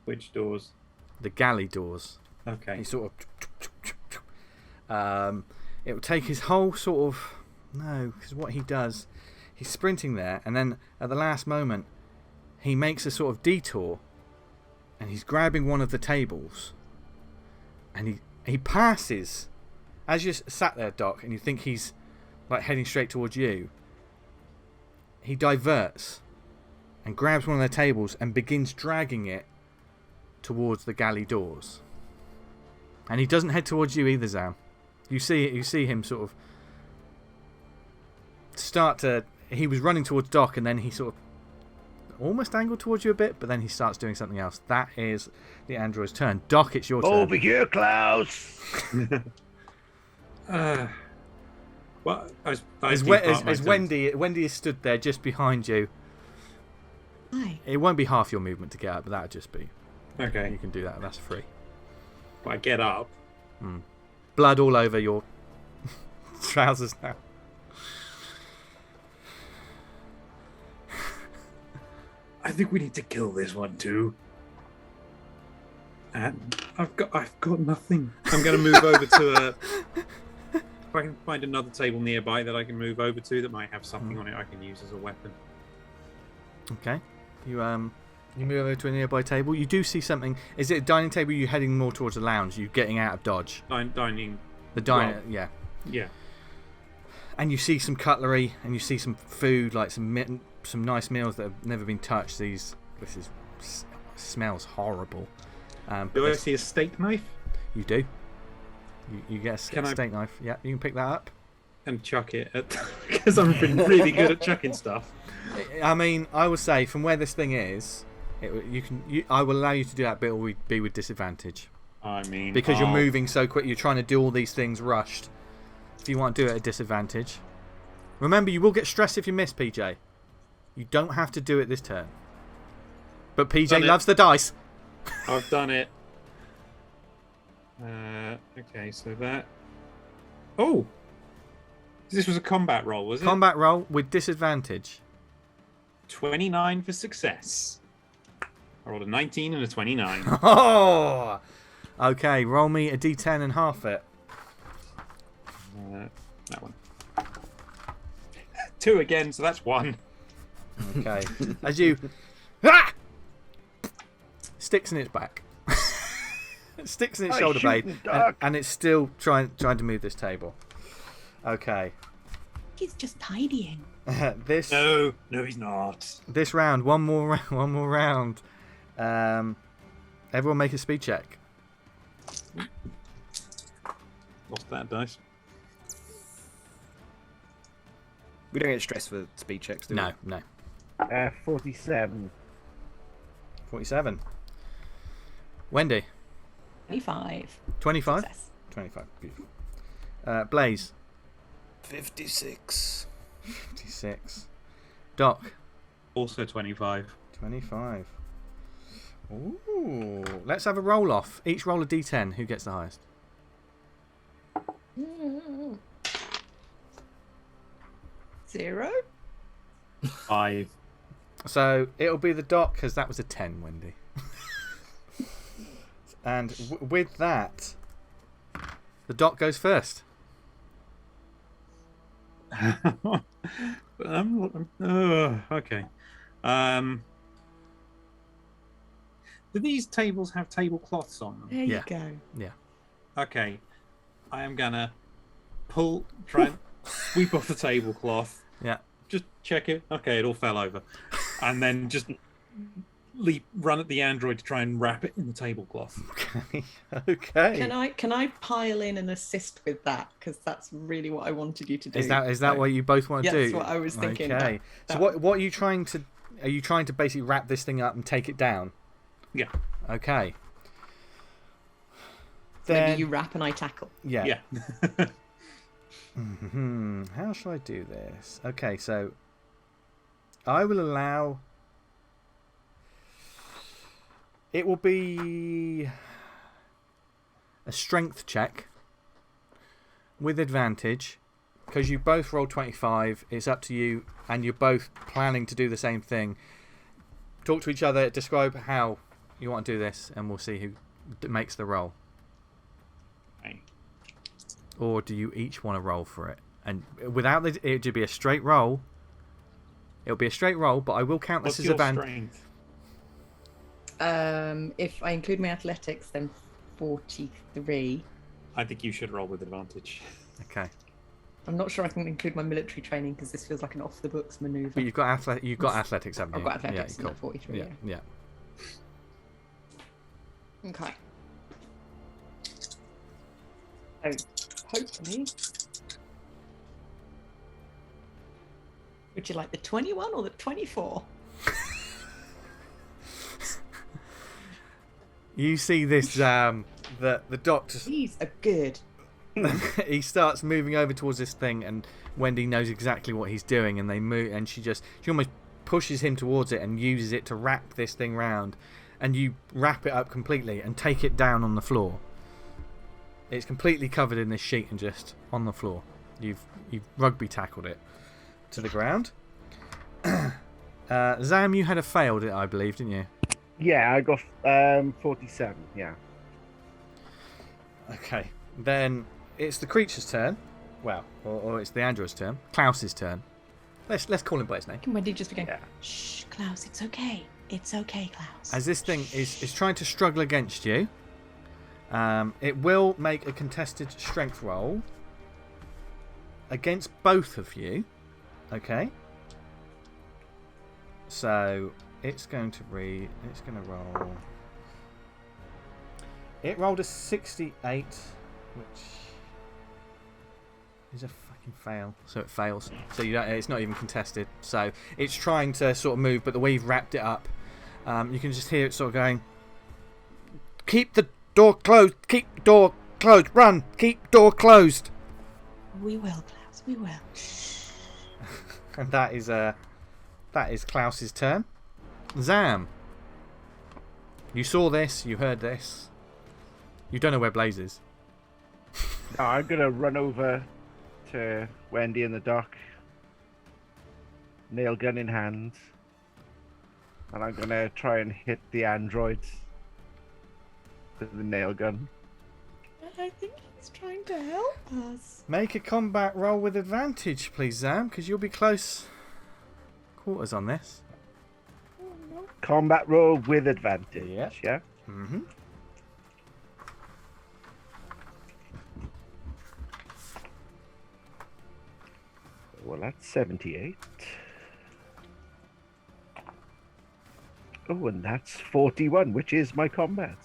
Which doors? The galley doors. Okay. He sort of. It will take his whole sort of. No, because what he does, he's sprinting there, and then at the last moment, he makes a sort of detour, and he's grabbing one of the tables, and he passes. As you're sat there, Doc, and you think he's like heading straight towards you, he diverts and grabs one of their tables and begins dragging it towards the galley doors. And he doesn't head towards you either, Zam. You see him sort of start to. He was running towards Doc, and then he sort of almost angled towards you a bit, but then he starts doing something else. That is the android's turn. Doc, it's your turn. Over here, Klaus. Well, as Wendy is stood there just behind you. Hi. It won't be half your movement to get up, but that'll just be. Okay. You can do that. That's free. Well, I get up. Blood all over your trousers now. I think we need to kill this one too. And I've got nothing. I'm going to move over to a. If I can find another table nearby that I can move over to that might have something on it I can use as a weapon. Okay. You move over to a nearby table. You do see something. Is it a dining table? You're heading more towards the lounge. You're getting out of Dodge. Dining. The diner, well, yeah. Yeah. And you see some cutlery, and you see some food, like some nice meals that have never been touched. Smells horrible. Do I see a steak knife? You do. You get a steak knife. Yeah, you can pick that up. And chuck it because I'm really good at chucking stuff. I mean, I would say from where this thing is, I will allow you to do that, but it will be with disadvantage. I mean, because you're moving so quick, you're trying to do all these things rushed. If you want to do it at a disadvantage, remember you will get stressed if you miss, PJ. You don't have to do it this turn. But PJ loves the dice. I've done it. Okay, so that. Oh, this was a combat roll, was it? Combat roll with disadvantage. 29 for success. I rolled a 19 and a 29. Oh, okay. Roll me a d10 and half it. That one. 2 again, so that's 1. Okay. As you sticks in its back, sticks in its shoulder blade, and it's still trying to move this table. Okay. He's just tidying. No, he's not. This round, one more round. Everyone make a speed check. Lost that dice. We don't get stressed for speed checks, do we? No. 47. 47. Wendy. 25. 25? Success. 25. Beautiful. Blaze. 56. 56. Doc. Also 25. 25. Ooh. Let's have a roll off. Each roll a d10. Who gets the highest? 0. 5. So it'll be the Doc, because that was a 10, Wendy. And with that, the Doc goes first. Okay. Do these tables have tablecloths on them? There Yeah. you go. Yeah. Okay. I am gonna try and sweep off the tablecloth. Yeah. Just check it. Okay, it all fell over. And then just run at the android to try and wrap it in the tablecloth. Okay. Okay. Can I pile in and assist with that? Because that's really what I wanted you to do. Is that what you both want to Yeah, do? that's what I was thinking. Okay. So what are you trying to? Are you trying to basically wrap this thing up and take it down? Yeah. Okay. Maybe you wrap and I tackle. Yeah. Yeah. How shall I do this? Okay, so I will allow. It will be a strength check with advantage because you both rolled 25. It's up to you, and you're both planning to do the same thing. Talk to each other, describe how you want to do this, and we'll see who makes the roll. Okay. Or do you each want to roll for it? And without it would be a straight roll. It'll be a straight roll, but I will count this What's as your a van. strength? If I include my athletics, then 43. I think you should roll with advantage. Okay. I'm not sure I can include my military training because this feels like an off-the-books manoeuvre. But you've got athletics, haven't you? I've got athletics Yeah, in that 43. yeah, yeah. Okay. So, hopefully... Would you like the 21 or the 24? You see this, the doctor, These are good. he starts moving over towards this thing, and Wendy knows exactly what he's doing, and they move, and she almost pushes him towards it and uses it to wrap this thing round, and you wrap it up completely and take it down on the floor. It's completely covered in this sheet and just on the floor. You've rugby tackled it to the ground. Zam, you had a failed it, I believe, didn't you? Yeah, I got 47. Yeah. Okay, then it's the creature's turn. Well, or it's the android's turn. Klaus's turn. Let's call him by his name. Can Wendy just begin? Yeah. Shh, Klaus, it's okay. It's okay, Klaus. As this thing is trying to struggle against you, it will make a contested strength roll against both of you. Okay. So it's going to roll. It rolled a 68, which is a fucking fail. So it fails. So it's not even contested. So it's trying to sort of move, but the way you've wrapped it up, you can just hear it sort of going, "Keep the door closed. Keep the door closed. Run. Keep door closed." We will, Klaus. We will. And that is Klaus's turn. Zam, you saw this. You heard this. You don't know where Blaze is. No, I'm gonna run over to Wendy in the dock, nail gun in hand, and I'm gonna try and hit the androids with the nail gun. I think he's trying to help us. Make a combat roll with advantage, please, Zam, because you'll be close quarters on this. Combat roll with advantage. Yep. Yeah. Mm-hmm. Well, that's 78. Oh, and that's 41, which is my combat.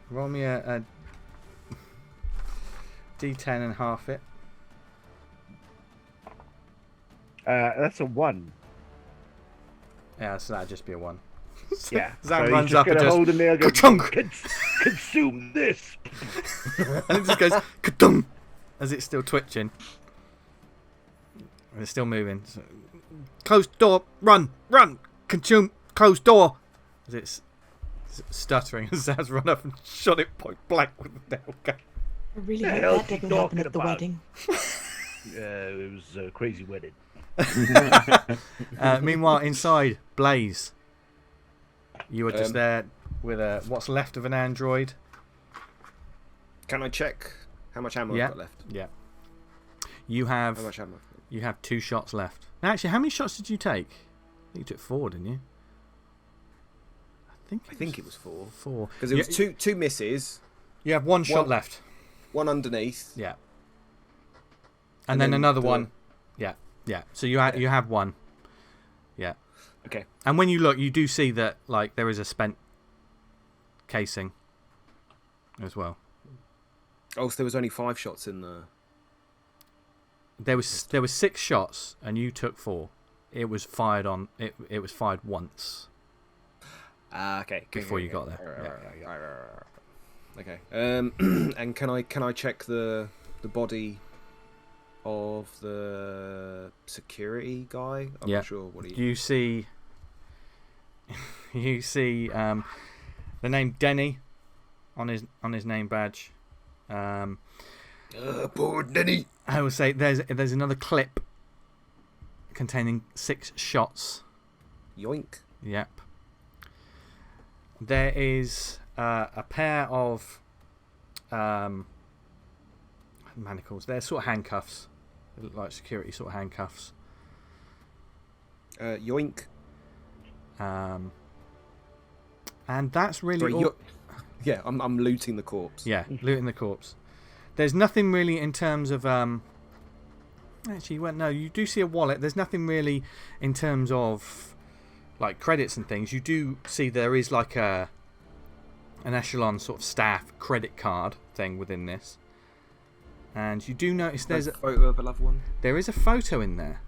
Roll me a D10 and half it. That's a 1. Yeah, so that'd just be a 1. Yeah. Zam so runs he's just up and gonna just hold a nail gun. ka-chunk! Consume this. And it just goes ka-dum, as it's still twitching. And it's still moving. So, closed door, run, consume, closed door. As it's stuttering, as Zam's run up and shot it point blank with the nail gun. I really The hope hell's that he didn't happen talking at the about? wedding. It was a crazy wedding. Meanwhile, inside, Blaze. You are just there with what's left of an android. Can I check how much ammo I've got left? Yeah. You have How much ammo? you have 2 shots left. Now, actually, how many shots did you take? I think you took 4, didn't you? I think it was 4. 4. Because it was two misses. You have one shot left. One underneath. Yeah. And then another one. Yeah. So you have one. Yeah. Okay. And when you look, you do see that like there is a spent casing as well. Oh, so there was only 5 shots in the. There was 6 shots, and you took 4. It was fired on. It was fired once. Okay. Before you got there. Okay. And can I check the body of the security guy? I'm not sure what he. You see the name Denny on his name badge. Poor Denny. I will say there's another clip containing 6 shots. Yoink. Yep. There is a pair of manacles. They're sort of handcuffs. They look like security sort of handcuffs. Yoink. And that's really Sorry, all. Yeah, I'm looting the corpse. Yeah, looting the corpse. There's nothing really in terms of actually, well, no, you do see a wallet. There's nothing really in terms of like credits and things. You do see there is like an echelon sort of staff credit card thing within this, and you do notice there's a photo of a loved one. There is a photo in there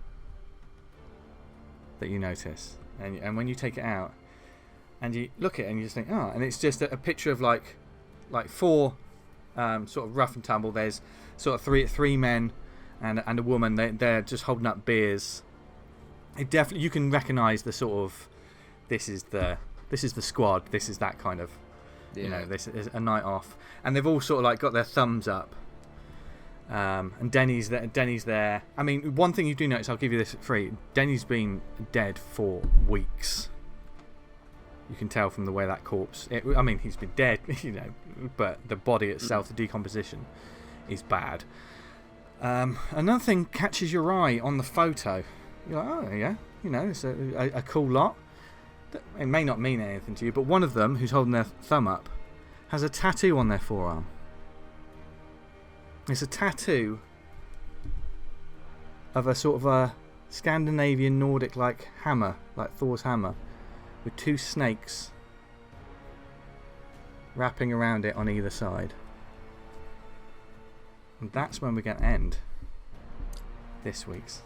that you notice, and when you take it out and you look at it and you just think, oh, and it's just a picture of like 4 sort of rough and tumble. There's sort of three men and a woman. They're just holding up beers. It definitely, you can recognise the sort of this is the squad. This is that kind of you know, this is a night off, and they've all sort of like got their thumbs up. And Denny's there. I mean, one thing you do notice, I'll give you this for free. Denny's been dead for weeks. You can tell from the way that corpse. I mean, he's been dead, you know, but the body itself, the decomposition, is bad. Another thing catches your eye on the photo. You're like, oh yeah, you know, it's a cool lot. It may not mean anything to you, but one of them, who's holding their thumb up, has a tattoo on their forearm. It's a tattoo of a sort of a Scandinavian Nordic like hammer, like Thor's hammer, with 2 snakes wrapping around it on either side. And that's when we're going to end this week's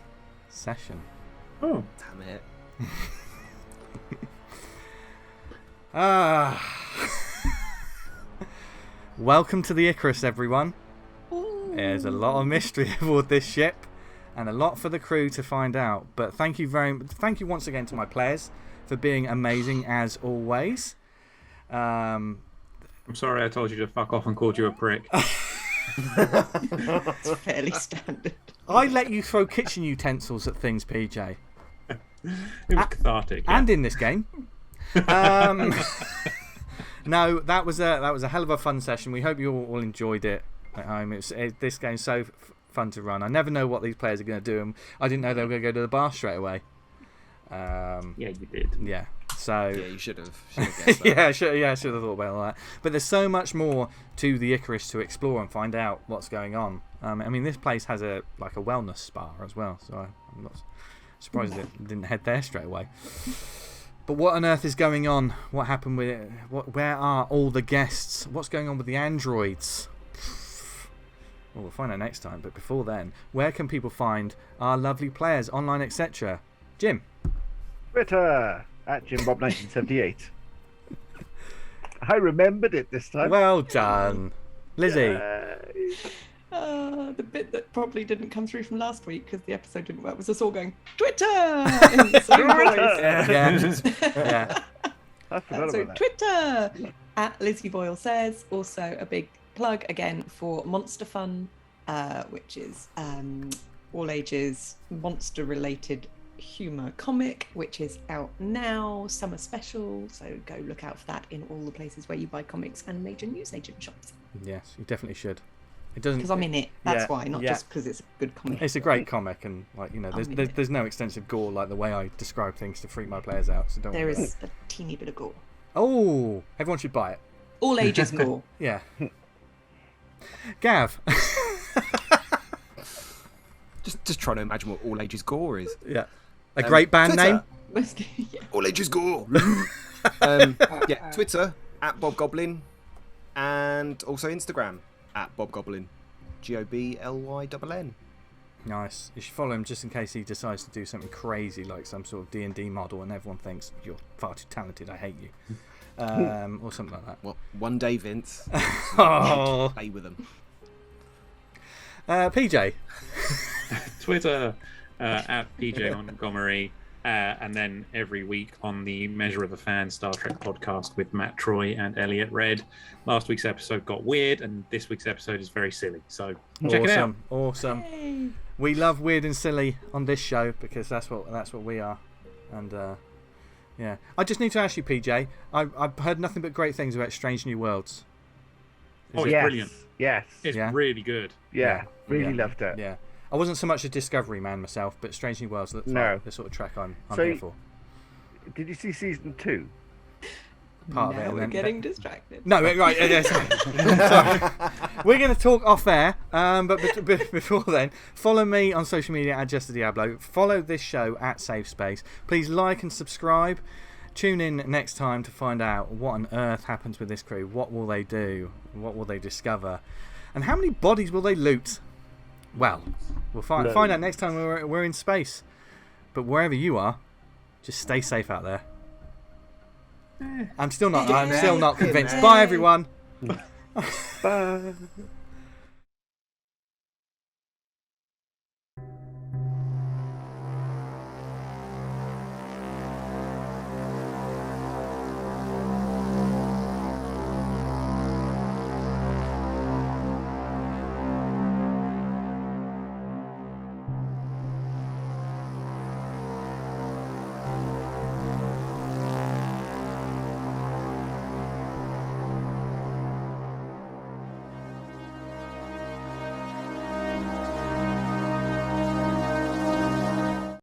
session. Oh, damn it. Welcome to the Icarus, everyone. There's a lot of mystery aboard this ship, and a lot for the crew to find out. But thank you once again to my players for being amazing as always. I'm sorry I told you to fuck off and called you a prick. It's fairly standard. I let you throw kitchen utensils at things, PJ. It was cathartic. Yeah. And in this game. No, that was a hell of a fun session. We hope you all enjoyed it at home. This game's so fun to run. I never know what these players are going to do, and I didn't know they were going to go to the bar straight away. Yeah, you did. Yeah. So yeah, you should have. Guessed that. I should have thought about all that. But there's so much more to the Icarus to explore and find out what's going on. I mean, this place has a wellness spa as well, so I'm not surprised it didn't head there straight away. But what on earth is going on? What happened with it? Where are all the guests? What's going on with the androids? Well, we'll find out next time. But before then, where can people find our lovely players online, etc.? Jim. Twitter at JimBob1978. I remembered it this time. Well done, Lizzie. The bit that probably didn't come through from last week because the episode didn't work was us all going Twitter in the same voice. Yeah. I forgot So about that. Twitter at Lizzie Boyle says. Also a big plug again for Monster Fun, which is all ages monster related humour comic, which is out now, summer special, so go look out for that in all the places where you buy comics and major newsagent shops. Yes, you definitely should. It doesn't, because I'm in it, that's yeah, why, not yeah. just because it's a good comic. It's a great comic, and like, you know, there's no extensive gore like the way I describe things to freak my players out. So don't There worry. is a teeny bit of gore. Oh, everyone should buy it. All ages gore. Yeah. Gav. Just trying to imagine what all ages gore is. Yeah. A great band Twitter. name. All ages go. Yeah, Twitter at Bob Goblin, and also Instagram at Bob Goblin, GOBLYNN. Nice. You should follow him just in case he decides to do something crazy like some sort of D&D model and everyone thinks you're far too talented, I hate you. Or something like that. Well, one day, Vince. Oh. Play with them. PJ. Twitter at PJ Montgomery, and then every week on the Measure of a Fan Star Trek podcast with Matt Troy and Elliot Red. Last week's episode got weird, and this week's episode is very silly. So check it out. Awesome. Yay. We love weird and silly on this show because that's what we are. And yeah, I just need to ask you, PJ. I've heard nothing but great things about Strange New Worlds. Oh, it's brilliant. Yes. It's Yeah. really good. Yeah. Really loved it. Yeah. I wasn't so much a Discovery man myself, but Strange New Worlds looks like the sort of track I'm here for. Did you see season 2? Part of it. Now and we're then- getting distracted. No, right. Sorry. We're going to talk off air, but before then, follow me on social media at Just a Diablo. Follow this show at Safe Space. Please like and subscribe. Tune in next time to find out what on earth happens with this crew. What will they do? What will they discover? And how many bodies will they loot? Well, we'll find out next time we're in space. But wherever you are, just stay safe out there. I'm still not convinced. Bye, everyone. Bye.